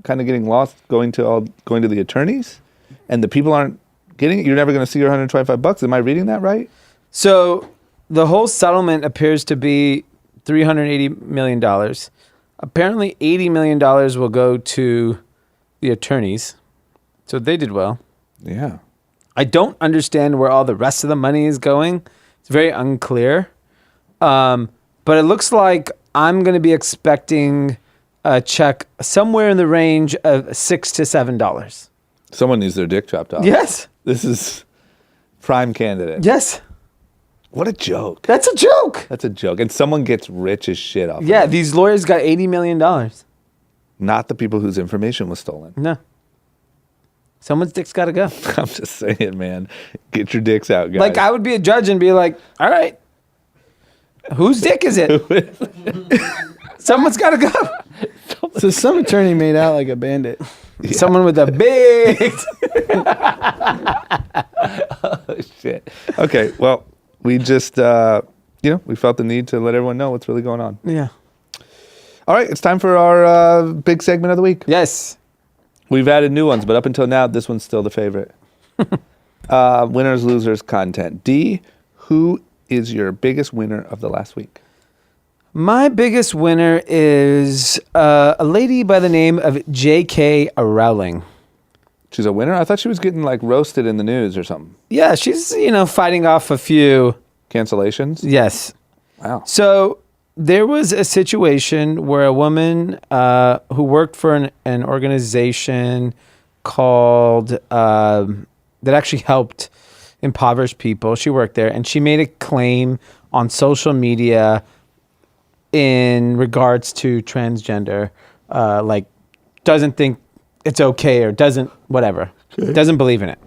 kind of getting lost going to the attorneys, and the people aren't getting it. You're never going to see your $125. Am I reading that right? So the whole settlement appears to be $380 million. Apparently $80 million will go to the attorneys. So they did well. Yeah. I don't understand where all the rest of the money is going. It's very unclear. But it looks like I'm going to be expecting a check somewhere in the range of $6 to $7. Someone needs their dick chopped off. Yes. This is prime candidate. Yes. What a joke. That's a joke. That's a joke. And someone gets rich as shit off. Yeah, of it. these lawyers got $80 million. not the people whose information was stolen. No. Someone's dick's got to go. I'm just saying, man. Get your dicks out, guys. Like, I would be a judge and be like, all right, whose dick is it? Someone's got to go. So some attorney made out like a bandit. Yeah. Someone with a big... Oh, shit. Okay, well, we just, we felt the need to let everyone know what's really going on. Yeah. All right, it's time for our big segment of the week. Yes. We've added new ones, but up until now, this one's still the favorite. Winners, losers, content. D, who is your biggest winner of the last week? My biggest winner is a lady by the name of J.K. Rowling. She's a winner? I thought she was getting, like, roasted in the news or something. Yeah, she's, fighting off a few... Cancellations? Yes. Wow. So there was a situation where a woman who worked for an organization called... that actually helped impoverished people. She worked there, and she made a claim on social media in regards to transgender, doesn't think it's okay or doesn't, whatever, doesn't believe in it.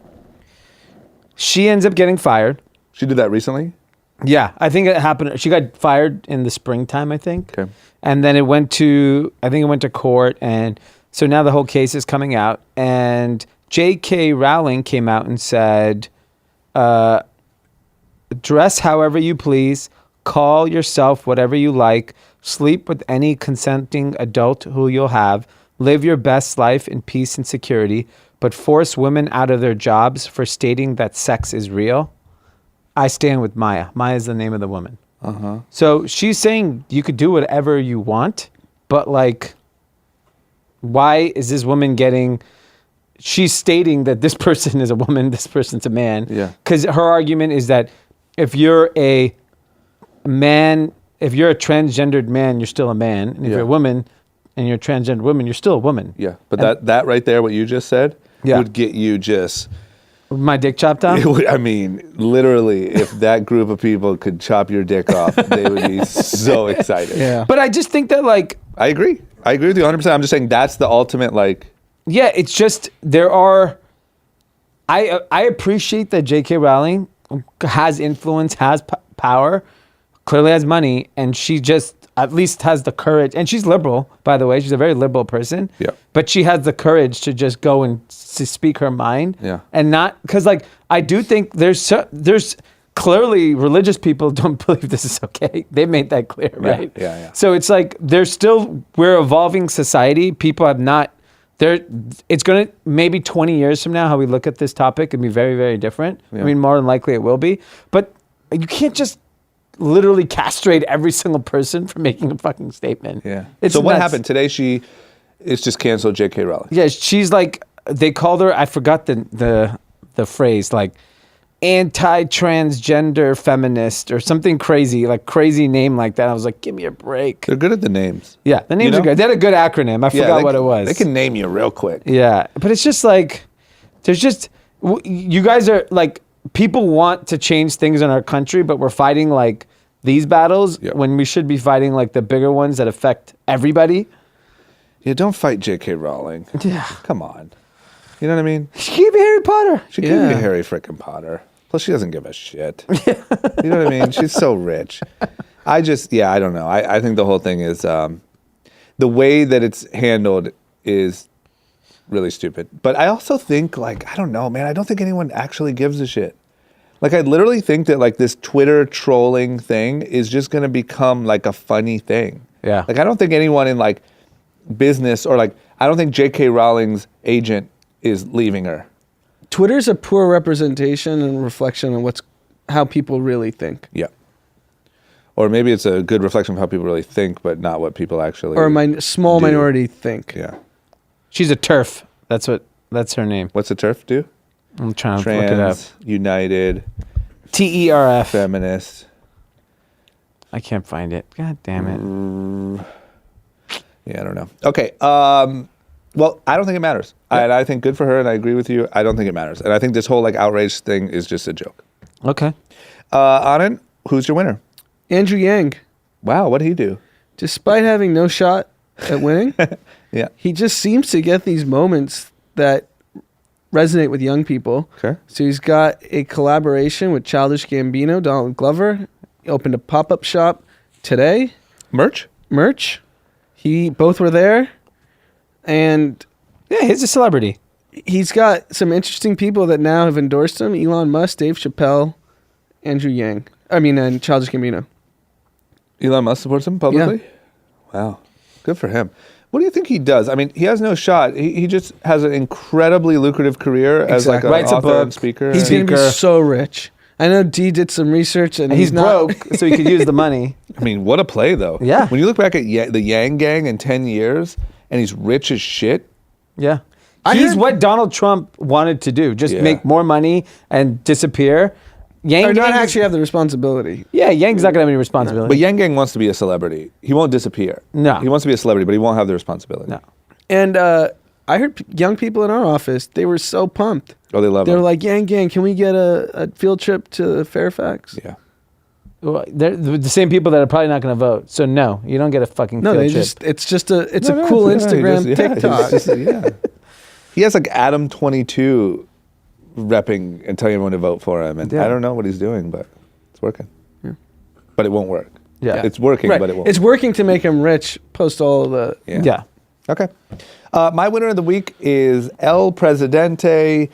She ends up getting fired. She did that recently? Yeah, I think it happened. She got fired in the springtime, I think. Okay. And then it went to court. And so now the whole case is coming out. And J.K. Rowling came out and said, dress however you please, call yourself whatever you like, sleep with any consenting adult who you'll have, live your best life in peace and security, but force women out of their jobs for stating that sex is real. I stand with Maya. Maya is the name of the woman. Uh-huh. So she's saying you could do whatever you want, but why is this woman getting... She's stating that this person is a woman, this person's a man. Yeah. Because her argument is that if you're a man, if you're a transgendered man, you're still a man. And if you're a woman and you're a transgendered woman, you're still a woman. Yeah. But that right there, what you just said, would get you just... My dick chopped off? I mean, literally, if that group of people could chop your dick off, they would be so excited. Yeah. But I just think that I agree. I agree with you 100%. I'm just saying that's the ultimate Yeah, it's just there are... I appreciate that J.K. Rowling has influence, has power, clearly has money, and she just at least has the courage. And she's liberal, by the way. She's a very liberal person. Yeah. But she has the courage to just go and to speak her mind. Yeah. And not... Because, I do think there's clearly religious people don't believe this is okay. They made that clear, right? Yeah. So it's we're evolving society. People have not... It's going to, maybe 20 years from now, how we look at this topic can be very, very different. Yeah. I mean, more than likely it will be. But you can't just literally castrate every single person for making a fucking statement. Yeah. It's so what nuts. happened? Today it's just canceled J.K. Rowling. Yeah, she's they called her, I forgot the phrase, anti-transgender feminist or something crazy, crazy name like that. I was like, give me a break. They're good at the names. Yeah, the names are good. They had a good acronym. I forgot what it was. They can name you real quick. Yeah, but it's just there's just, you guys are people want to change things in our country, but we're fighting these battles when we should be fighting the bigger ones that affect everybody. Yeah, don't fight J.K. Rowling. Yeah. Come on. You know what I mean? She gave me Harry Potter. She gave me Harry frickin' Potter. Plus, she doesn't give a shit. You know what I mean? She's so rich. I don't know. I think the whole thing is, the way that it's handled is really stupid. But I also think, I don't know, man. I don't think anyone actually gives a shit. I literally think that, this Twitter trolling thing is just going to become, a funny thing. Yeah. I don't think anyone in, business or, I don't think J.K. Rowling's agent is leaving her. Twitter's a poor representation and reflection on how people really think. Yeah. Or maybe it's a good reflection of how people really think, but not what people actually or a small do. minority think. Yeah. She's a TERF. That's her name. What's the TERF do? I'm trying to look it up. United. TERF. Feminist. I can't find it. God damn it. Yeah, I don't know. Okay. Well, I don't think it matters. And I think good for her, and I agree with you. I don't think it matters. And I think this whole outrage thing is just a joke. Okay. Anand, who's your winner? Andrew Yang. Wow, what did he do? Despite having no shot at winning, Yeah. He just seems to get these moments that resonate with young people. Okay. So he's got a collaboration with Childish Gambino, Donald Glover. He opened a pop-up shop today. Merch? Both were there. And Yeah, he's a celebrity. he's got some interesting people that now have endorsed him. Elon Musk, Dave Chappelle, Andrew Yang. And Childish Gambino. Elon Musk supports him publicly? Wow. Good for him. What do you think he does? I mean, he has no shot. He just has an incredibly lucrative career as like Exactly. an Writes a author book. and speaker. He's going to be Speaker. so rich. I know D did some research and He's not broke, so he could use the money. I mean, what a play, though. Yeah. When you look back at the Yang Gang in 10 years, and he's rich as shit. Yeah. I He's heard- what Donald Trump wanted to do. Just Yeah. make more money and disappear. Yang or not Gang is- actually have the responsibility. Yeah, Yang's not going to have any responsibility. But Yang Gang wants to be a celebrity. He won't disappear. No. He wants to be a celebrity, but he won't have the responsibility. No. And I heard young people in our office, they were so pumped. Oh, they love They him. were like, Yang Gang, can we get a field trip to Fairfax? Yeah. Well, they're the same people that are probably not going to vote. So no, you don't get a fucking No, field they trip. it's No, a cool yeah, he Instagram just- yeah, TikTok. he's just- yeah. He has like Adam 22 repping and telling everyone to vote for him. And Yeah. I don't know what he's doing, but it's working. But it won't work. Yeah. It's working, Right. but it won't. It's working to make him rich post all the yeah. Okay. My winner of the week is El Presidente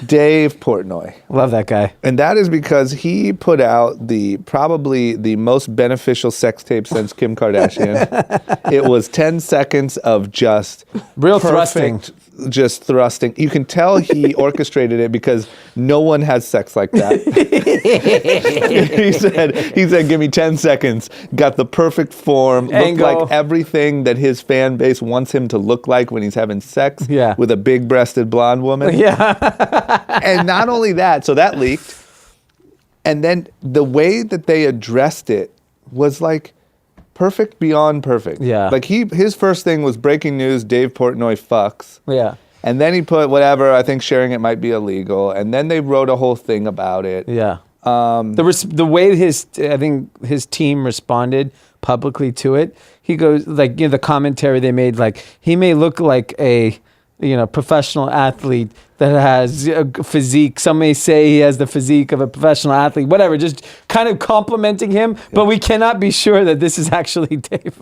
Dave Portnoy. Love that guy. And that is because he put out probably the most beneficial sex tape since Kim Kardashian. It was 10 seconds of just Real perfect, just thrusting. You can tell he orchestrated it because no one has sex like that. he said, give me 10 seconds. Got the perfect form. Looked Angle. like everything that his fan base wants him to look like when he's having sex Yeah. with a big-breasted blonde woman. Yeah. And not only that, so that leaked. And then the way that they addressed it was like perfect beyond perfect. Yeah. Like his first thing was breaking news, Dave Portnoy fucks. Yeah. And then he put whatever, I think sharing it might be illegal. And then they wrote a whole thing about it. Yeah. The way I think his team responded publicly to it, he goes like, the commentary they made, like he may look like a professional athlete that has a physique. Some may say he has the physique of a professional athlete, whatever, just kind of complimenting him. But we cannot be sure that this is actually Dave.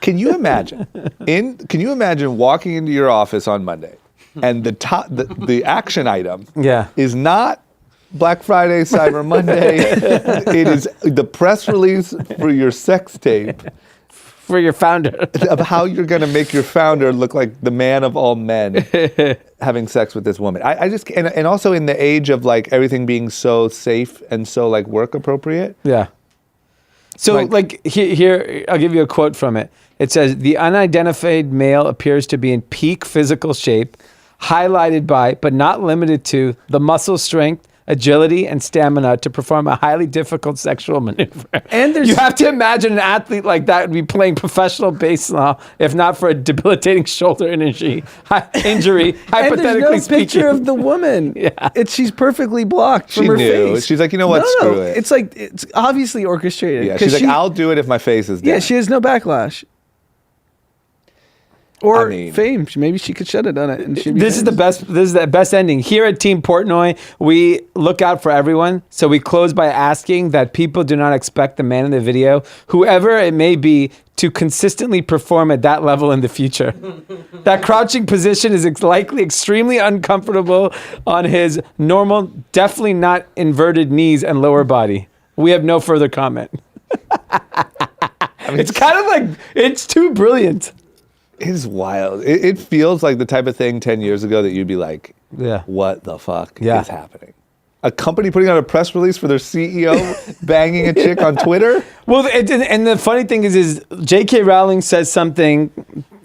Can you imagine? Can you imagine walking into your office on Monday and the action item Yeah. is not Black Friday, Cyber Monday. It is the press release for your sex tape For your founder. of how you're going to make your founder look like the man of all men having sex with this woman. I just, and also in the age of like everything being so safe and so like work appropriate. Yeah. So, like here, I'll give you a quote from it. It says, "The unidentified male appears to be in peak physical shape, highlighted by, but not limited to, the muscle strength, agility, and stamina to perform a highly difficult sexual maneuver." And there's- you have to imagine an athlete like that would be playing professional baseball, if not for a debilitating shoulder injury, And hypothetically there's no speaking. picture of the woman. Yeah. She's perfectly blocked from She her knew. face. She's like, you know what? No, Screw it. It's like it's obviously orchestrated. Yeah, 'Cause she's like, I'll do it if my face is dead. Yeah, she has no backlash. Or I mean- fame. Maybe she could should have done it. And she'd be This is the famous. best. This is the best ending. Here at Team Portnoy, we look out for everyone. So we close by asking that people do not expect the man in the video, whoever it may be, to consistently perform at that level in the future. That crouching position is likely extremely uncomfortable on his normal, definitely not inverted knees and lower body. We have no further comment. It's kind of like, it's too brilliant. It is wild. It feels like the type of thing 10 years ago that you'd be like, Yeah. what the fuck Yeah. is happening? A company putting out a press release for their CEO banging a chick on Twitter? Well, and the funny thing is J.K. Rowling says something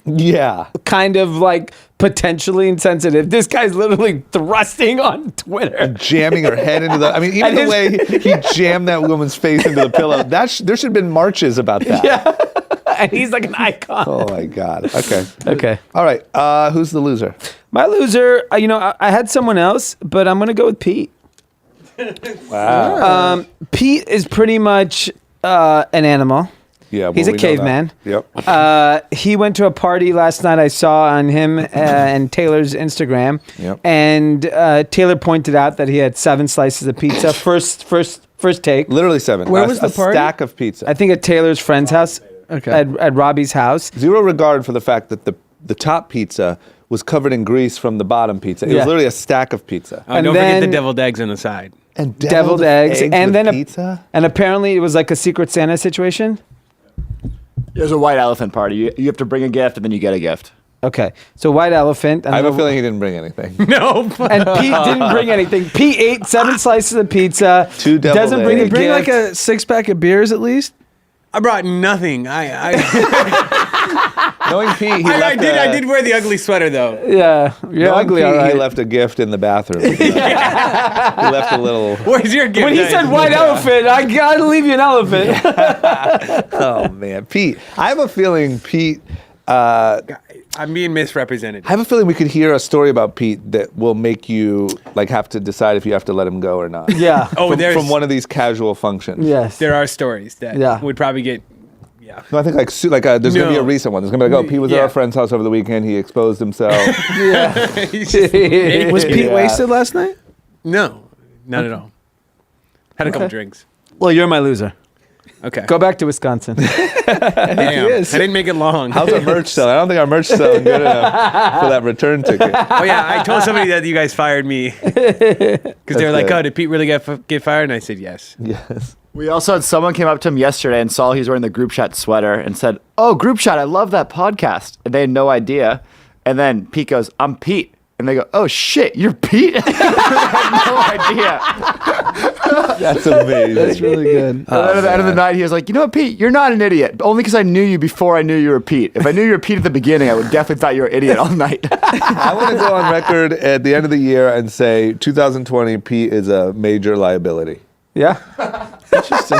Yeah. kind of like potentially insensitive. This guy's literally thrusting on Twitter. Jamming her head into the... I mean, even the way he jammed that woman's face into the pillow. There should have been marches about that. Yeah. And he's like an icon. Oh, my God. Okay. Okay. All right. Who's the loser? My loser, I had someone else, but I'm going to go with Pete. Wow. Pete is pretty much an animal. Yeah, He's well, a we know caveman. that. Yep. He went to a party last night. I saw on him and Taylor's Instagram. Yep. And Taylor pointed out that he had 7 slices of pizza. First take. Literally 7. Where was the party? A stack of pizza. I think at Taylor's friend's house. Okay. At Robbie's house. Zero regard for the fact that the top pizza was covered in grease from the bottom pizza. It was literally a stack of pizza. Oh, don't forget the deviled eggs on the side. And Deviled eggs. And with then pizza? and apparently it was like a Secret Santa situation. There's a white elephant party. You have to bring a gift and then you get a gift. Okay. So white elephant. And I have a feeling he didn't bring anything. No. And Pete didn't bring anything. Pete ate 7 slices of pizza. 2 deviled Doesn't bring eggs. a Bring like gift. a 6-pack of beers at least. I brought nothing. I Knowing Pete, I did wear the ugly sweater though. Yeah, you're knowing ugly. Pete, All right. He left a gift in the bathroom. He left a little. Where's your gift? When he said white elephant, I gotta leave you an elephant. Oh man, Pete. I have a feeling Pete. I'm being misrepresented. I have a feeling we could hear a story about Pete that will make you like have to decide if you have to let him go or not. Yeah. from one of these casual functions. Yes. There are stories that would probably get. Yeah. No, I think there's gonna be a recent one. There's gonna be like, oh, Pete was at Yeah. our friend's house over the weekend. He exposed himself. He's just- Was Pete Yeah. wasted last night? No, not at all. Had a couple drinks. Well, you're my loser. Okay. Go back to Wisconsin. Damn. is. I didn't make it long. How's our merch selling? I don't think our merch is selling good enough for that return ticket. Oh yeah, I told somebody that you guys fired me because they were like, good. "Oh, did Pete really get fired?" And I said, "Yes." Yes. We also had someone came up to him yesterday and saw he was wearing the group chat sweater and said, "Oh, group chat, I love that podcast." And they had no idea. And then Pete goes, "I'm Pete." And they go, "Oh shit, you're Pete?" I had no idea. That's amazing. That's really good. And then at the end of the night, he was like, "You know what, Pete? You're not an idiot. Only because I knew you before I knew you were Pete. If I knew you were Pete at the beginning, I would definitely thought you were an idiot all night." I want to go on record at the end of the year and say 2020 Pete is a major liability. Yeah. Interesting.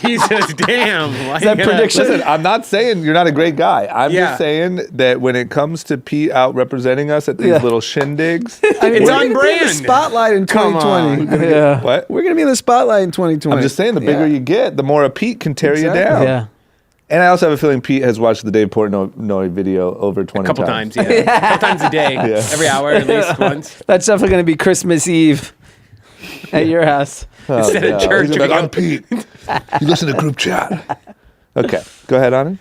Jesus, damn. Why Is that you gotta- prediction? Listen, I'm not saying you're not a great guy. I'm Yeah. just saying that when it comes to Pete out representing us at these Yeah. little shindigs, It's We're on gonna be in the brand. spotlight in Come 2020. Yeah. what? We're gonna be in the spotlight in 2020. I'm just saying the bigger you get, the more a Pete can tear Exactly. you down. Yeah. And I also have a feeling Pete has watched the Dave Portnoy video over 20 A couple times, yeah. A couple times a day, every hour at least once. That's definitely going to be Christmas Eve at your house. Instead of church, He's we like, go- I'm Pete. You listen to group chat. Okay, go ahead, Anand.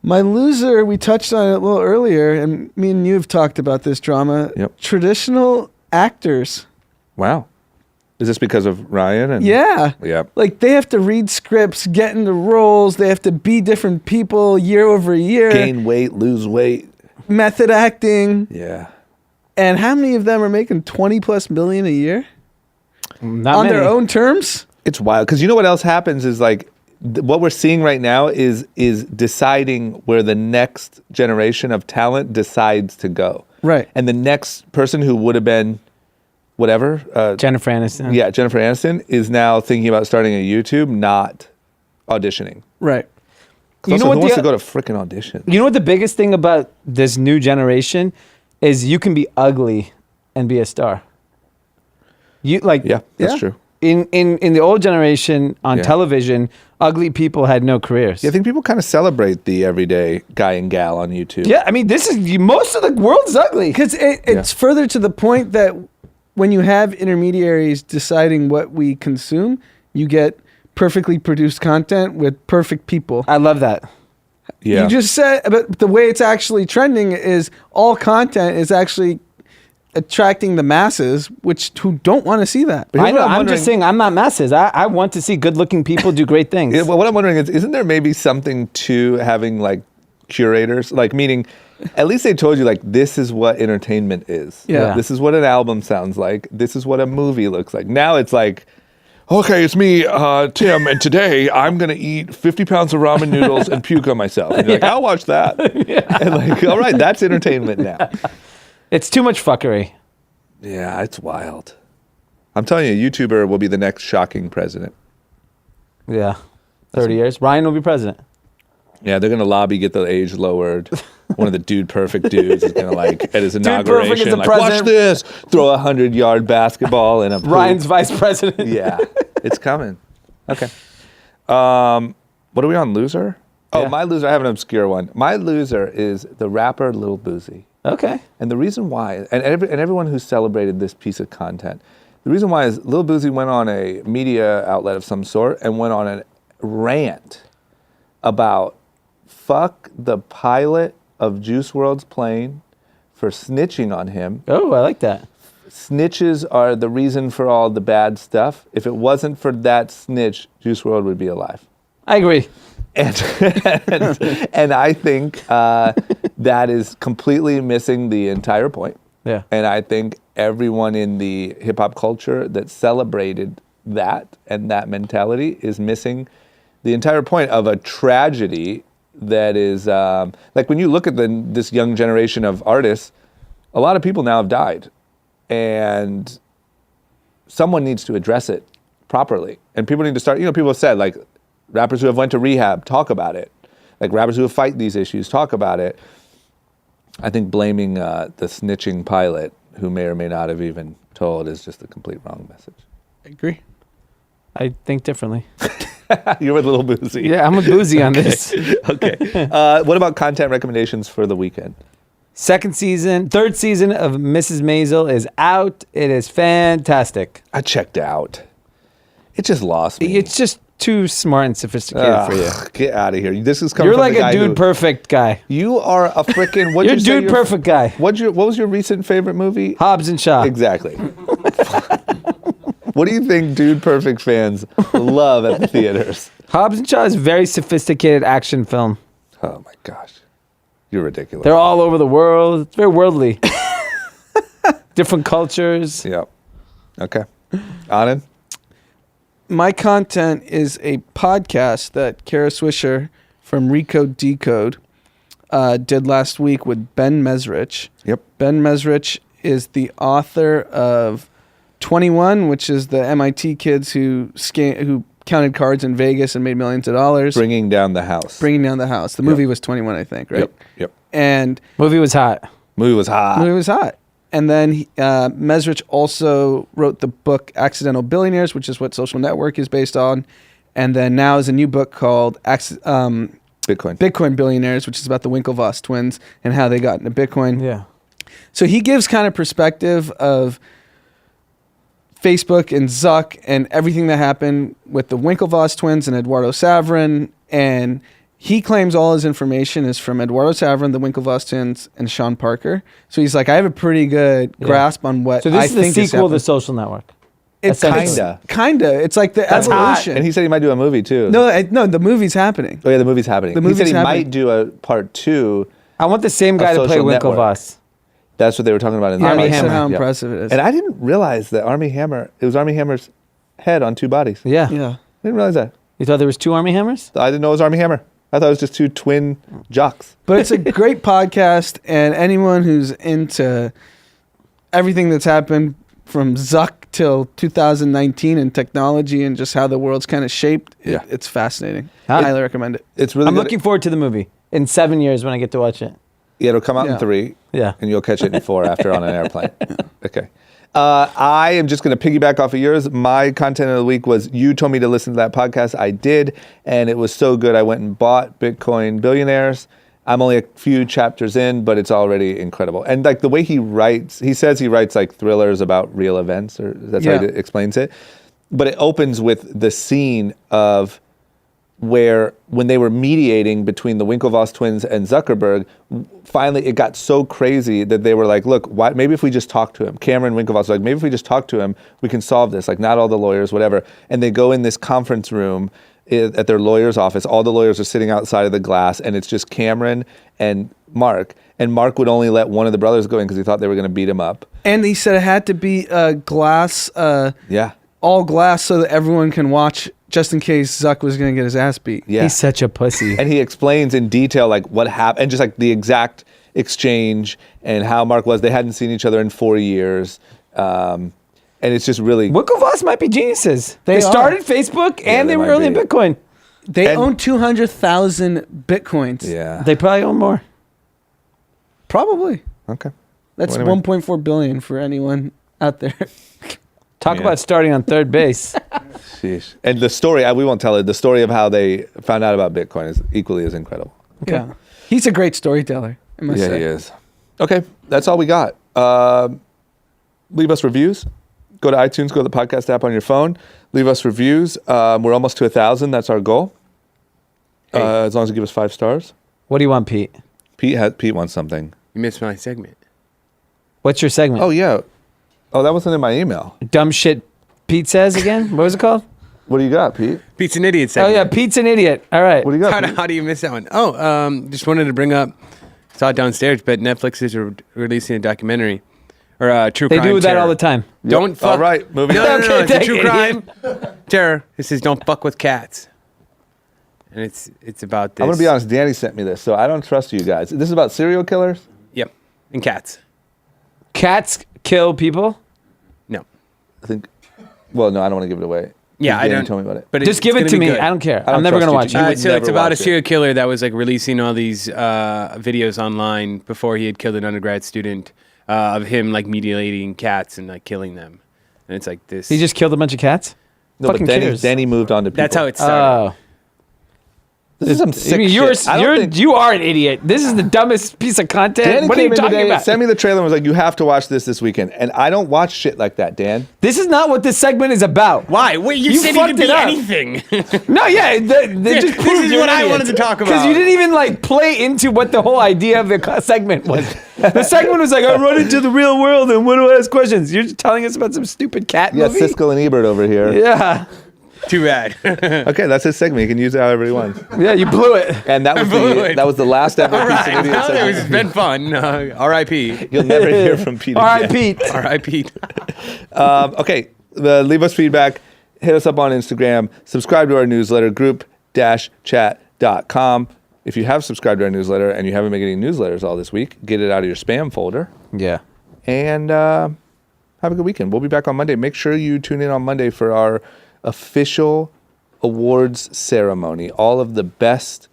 My loser, we touched on it a little earlier, and me and you have talked about this drama. Yep. Traditional actors. Wow. Is this because of Ryan? And Yeah. Yeah. Like they have to read scripts, get into roles, they have to be different people year over year. Gain weight, lose weight. Method acting. Yeah. And how many of them are making 20 plus million a year? Not On many. their own terms? It's wild because you know what else happens is like what we're seeing right now is deciding where the next generation of talent decides to go. Right. And the next person who would have been whatever, Jennifer Aniston. yeah, Jennifer Aniston is now thinking about starting a YouTube, not auditioning. Right. You know Also, what who the- wants to go to freaking audition? You know what the biggest thing about this new generation is? You can be ugly and be a star. You like Yeah, that's Yeah. true. in the old generation on Yeah. television, ugly people had no careers. Yeah, I think people kind of celebrate the everyday guy and gal on YouTube. Yeah, I mean, this is most of the world's ugly. Because it's further to the point that when you have intermediaries deciding what we consume, you get perfectly produced content with perfect people. I love that. Yeah. You just said, but the way it's actually trending is all content is actually attracting the masses, who don't want to see that. But here's I know. what I'm wondering- just saying, I'm not masses. I want to see good-looking people do great things. Yeah, well, what I'm wondering is, isn't there maybe something to having like curators? Like, meaning, at least they told you, like, this is what entertainment is. Yeah. This is what an album sounds like. This is what a movie looks like. Now it's like, okay, it's me, Tim, and today I'm going to eat 50 pounds of ramen noodles and puke on myself. And you're like, I'll watch that. And like, all right, that's entertainment now. It's too much fuckery. Yeah, it's wild. I'm telling you, a YouTuber will be the next shocking president. Yeah. 30 years. Ryan will be president. Yeah, they're gonna lobby, get the age lowered. One of the dude perfect dudes is gonna like at his Perfect is inauguration, the like, watch president. this, throw a 100-yard basketball in a pool. Ryan's vice president. Yeah, it's coming. Okay. What What are we on, loser? Oh, Yeah. my loser, I have an obscure one. My loser is the rapper Lil Boosie. Okay. And the reason why, and everyone who celebrated this piece of content, the reason why is Lil Boosie went on a media outlet of some sort and went on a rant about fuck the pilot of Juice WRLD's plane for snitching on him. Oh, I like that. Snitches are the reason for all the bad stuff. If it wasn't for that snitch, Juice WRLD would be alive. I agree. And I think that is completely missing the entire point. Yeah. And I think everyone in the hip hop culture that celebrated that and that mentality is missing the entire point of a tragedy that is like when you look at this young generation of artists, a lot of people now have died, and someone needs to address it properly. And people need to start. People have said like rappers who have went to rehab talk about it, like rappers who have fight these issues talk about it. I think blaming the snitching pilot who may or may not have even told is just a complete wrong message. I agree. I think differently. You're with Lil Boosie. Yeah, I'm with Boozy on this. Okay. What about content recommendations for the weekend? Third season of Mrs. Maisel is out. It is fantastic. I checked out. It just lost me. It's just too smart and sophisticated for you. Get out of here. This is coming You're from like the guy a dude who- perfect guy. You are a freaking. You're dude perfect guy. What was your recent favorite movie? Hobbs and Shaw. Exactly. What do you think Dude Perfect fans love at the theaters? Hobbs and Shaw is a very sophisticated action film. Oh my gosh. You're ridiculous. They're all over the world. It's very worldly. Different cultures. Yep. Okay. Anand? My content is a podcast that Kara Swisher from Recode Decode did last week with Ben Mesrich. Yep. Ben Mesrich is the author of 21, which is the MIT kids who counted cards in Vegas and made millions of dollars. Bringing Down the House. Bringing Down the House. The movie was 21, I think, right? Yep. And Movie was hot. Movie was hot. movie was hot. And then Mesrich also wrote the book Accidental Billionaires, which is what Social Network is based on. And then now is a new book called Bitcoin Billionaires, which is about the Winklevoss twins and how they got into Bitcoin. Yeah. So he gives kind of perspective of Facebook and Zuck and everything that happened with the Winklevoss twins and Eduardo Saverin. And he claims all his information is from Eduardo Saverin, the Winklevoss twins, and Sean Parker. So he's like, I have a pretty good grasp on what So this I is think the is sequel to happening. Social Network. It's Kinda. Kinda. It's like the That's hot. evolution. And he said he might do a movie too. No, the movie's happening. Oh yeah, the movie's happening. The he said movie's he happening. might do a part 2. I want the same guy to play Social Network. Winklevoss. That's what they were talking about in the Army Army Hammer. How Yeah. impressive it is. And I didn't realize that it was Army Hammer's head on 2 bodies. Yeah. yeah. I didn't realize that. You thought there was 2 Army Hammers? I didn't know it was Army Hammer. I thought it was just 2 twin jocks. But it's a great podcast, and anyone who's into everything that's happened from Zuck till 2019 and technology and just how the world's kind of shaped, Yeah. it's fascinating. Huh? I highly recommend it. It's really I'm good. looking forward to the movie in 7 years when I get to watch it. Yeah, it'll come out in Yeah. 3. Yeah. And you'll catch it in 4 after on an airplane. Okay. I am just going to piggyback off of yours. My content of the week was you told me to listen to that podcast. I did, and it was so good. I went and bought Bitcoin Billionaires. I'm only a few chapters in, but it's already incredible. And like the way he writes, he says he writes like thrillers about real events, or that's how he explains it. But it opens with the scene of where when they were mediating between the Winklevoss twins and Zuckerberg, finally it got so crazy that they were like, look, maybe if we just talk to him. Cameron Winklevoss was like, maybe if we just talk to him, we can solve this. Like not all the lawyers, whatever. And they go in this conference room at their lawyer's office. All the lawyers are sitting outside of the glass, and it's just Cameron and Mark. And Mark would only let one of the brothers go in because he thought they were going to beat him up. And he said it had to be glass, Yeah. all glass, so that everyone can watch just in case Zuck was going to get his ass beat. Yeah. He's such a pussy. And he explains in detail like what happened and just like the exact exchange and how Mark was. They hadn't seen each other in 4 years. And it's just really Winklevoss might be geniuses. They are. started Facebook and they they were might early in be. Bitcoin. They And- own 200,000 Bitcoins. yeah. They probably own more. Probably. Okay. That's Well, anyway. 1.4 billion for anyone out there. Talk Yeah. about starting on third base. Sheesh. And the story, we won't tell it. The story of how they found out about Bitcoin is equally as incredible. Okay. Yeah. He's a great storyteller, I must say. He is. Okay, that's all we got. Leave us reviews. Go to iTunes, go to the podcast app on your phone. Leave us reviews. We're almost to 1,000. That's our goal. As long as you give us 5 stars. What do you want, Pete? Pete wants something. You missed my segment. What's your segment? Oh, yeah. Oh, that wasn't in my email. Dumb shit Pete says again? What was it called? What do you got, Pete? Pete's an idiot Oh, segment. yeah, Pete's an idiot. All right. What do you got? Pete? How do you miss that one? Oh, just wanted to bring up, saw it downstairs, but Netflix is releasing a documentary or a true They crime do that terror. all the time. Don't fuck. All right, moving No, on. no, no, it's a Okay, true idiot. crime terror. It says don't fuck with cats. And it's about this. I'm going to be honest. Danny sent me this, so I don't trust you guys. This is about serial killers? Yep. And cats. Cats kill people? No. I think. Well, no, I don't want to give it away. Yeah, I Danny don't. told me about it. But Just give it to me. I don't care. I don't I'm never going to trust watch you. it. would So it's never about a watch it. serial killer that was like releasing all these videos online before he had killed an undergrad student of him like mutilating cats and like killing them. And it's like this. He just killed a bunch of cats? No, but Fucking Danny, cares. Danny moved on to people. That's how it started. Oh. This is some sick I mean, shit. I don't think- you are an idiot. This is the dumbest piece of content. Danny What are came you in talking today, about? sent me the trailer and was like, you have to watch this weekend. And I don't watch shit like that, Dan. This is not what this segment is about. Why? Wait, you said you fucked could it be up. anything. No, yeah, they just this proved is you're what an I idiot. wanted to talk Because about. you didn't even like play into what the whole idea of the segment was. The segment was like, I run into the real world and what do I ask questions? You're just telling us about some stupid cat Yeah, movie? Siskel and Ebert over here. Yeah. Too bad. Okay, that's his segment. He can use it however he wants. Yeah, you blew it. And that was blew the it. that was the last ever All piece right. of idiot Well, segment. it's been fun. R.I.P. You'll never hear from Pete All right, again. Pete. R.I.P. Okay, leave us feedback. Hit us up on Instagram. Subscribe to our newsletter, group-chat.com. If you have subscribed to our newsletter and you haven't been getting newsletters all this week, get it out of your spam folder. Yeah. And have a good weekend. We'll be back on Monday. Make sure you tune in on Monday for our official awards ceremony. All of the best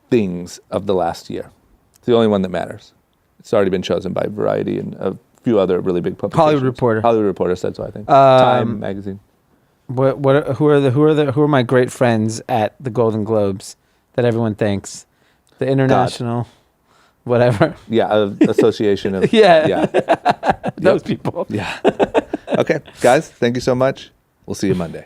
things of the last year. It's the only one that matters. It's already been chosen by Variety and a few other really big publications. Hollywood Reporter. Hollywood Reporter said so, I think. Time magazine. Who are my great friends at the Golden Globes that everyone thanks? The international whatever. Yeah, association of Yeah. Yeah. Those people. Yeah. Okay, guys, thank you so much. We'll see you Monday.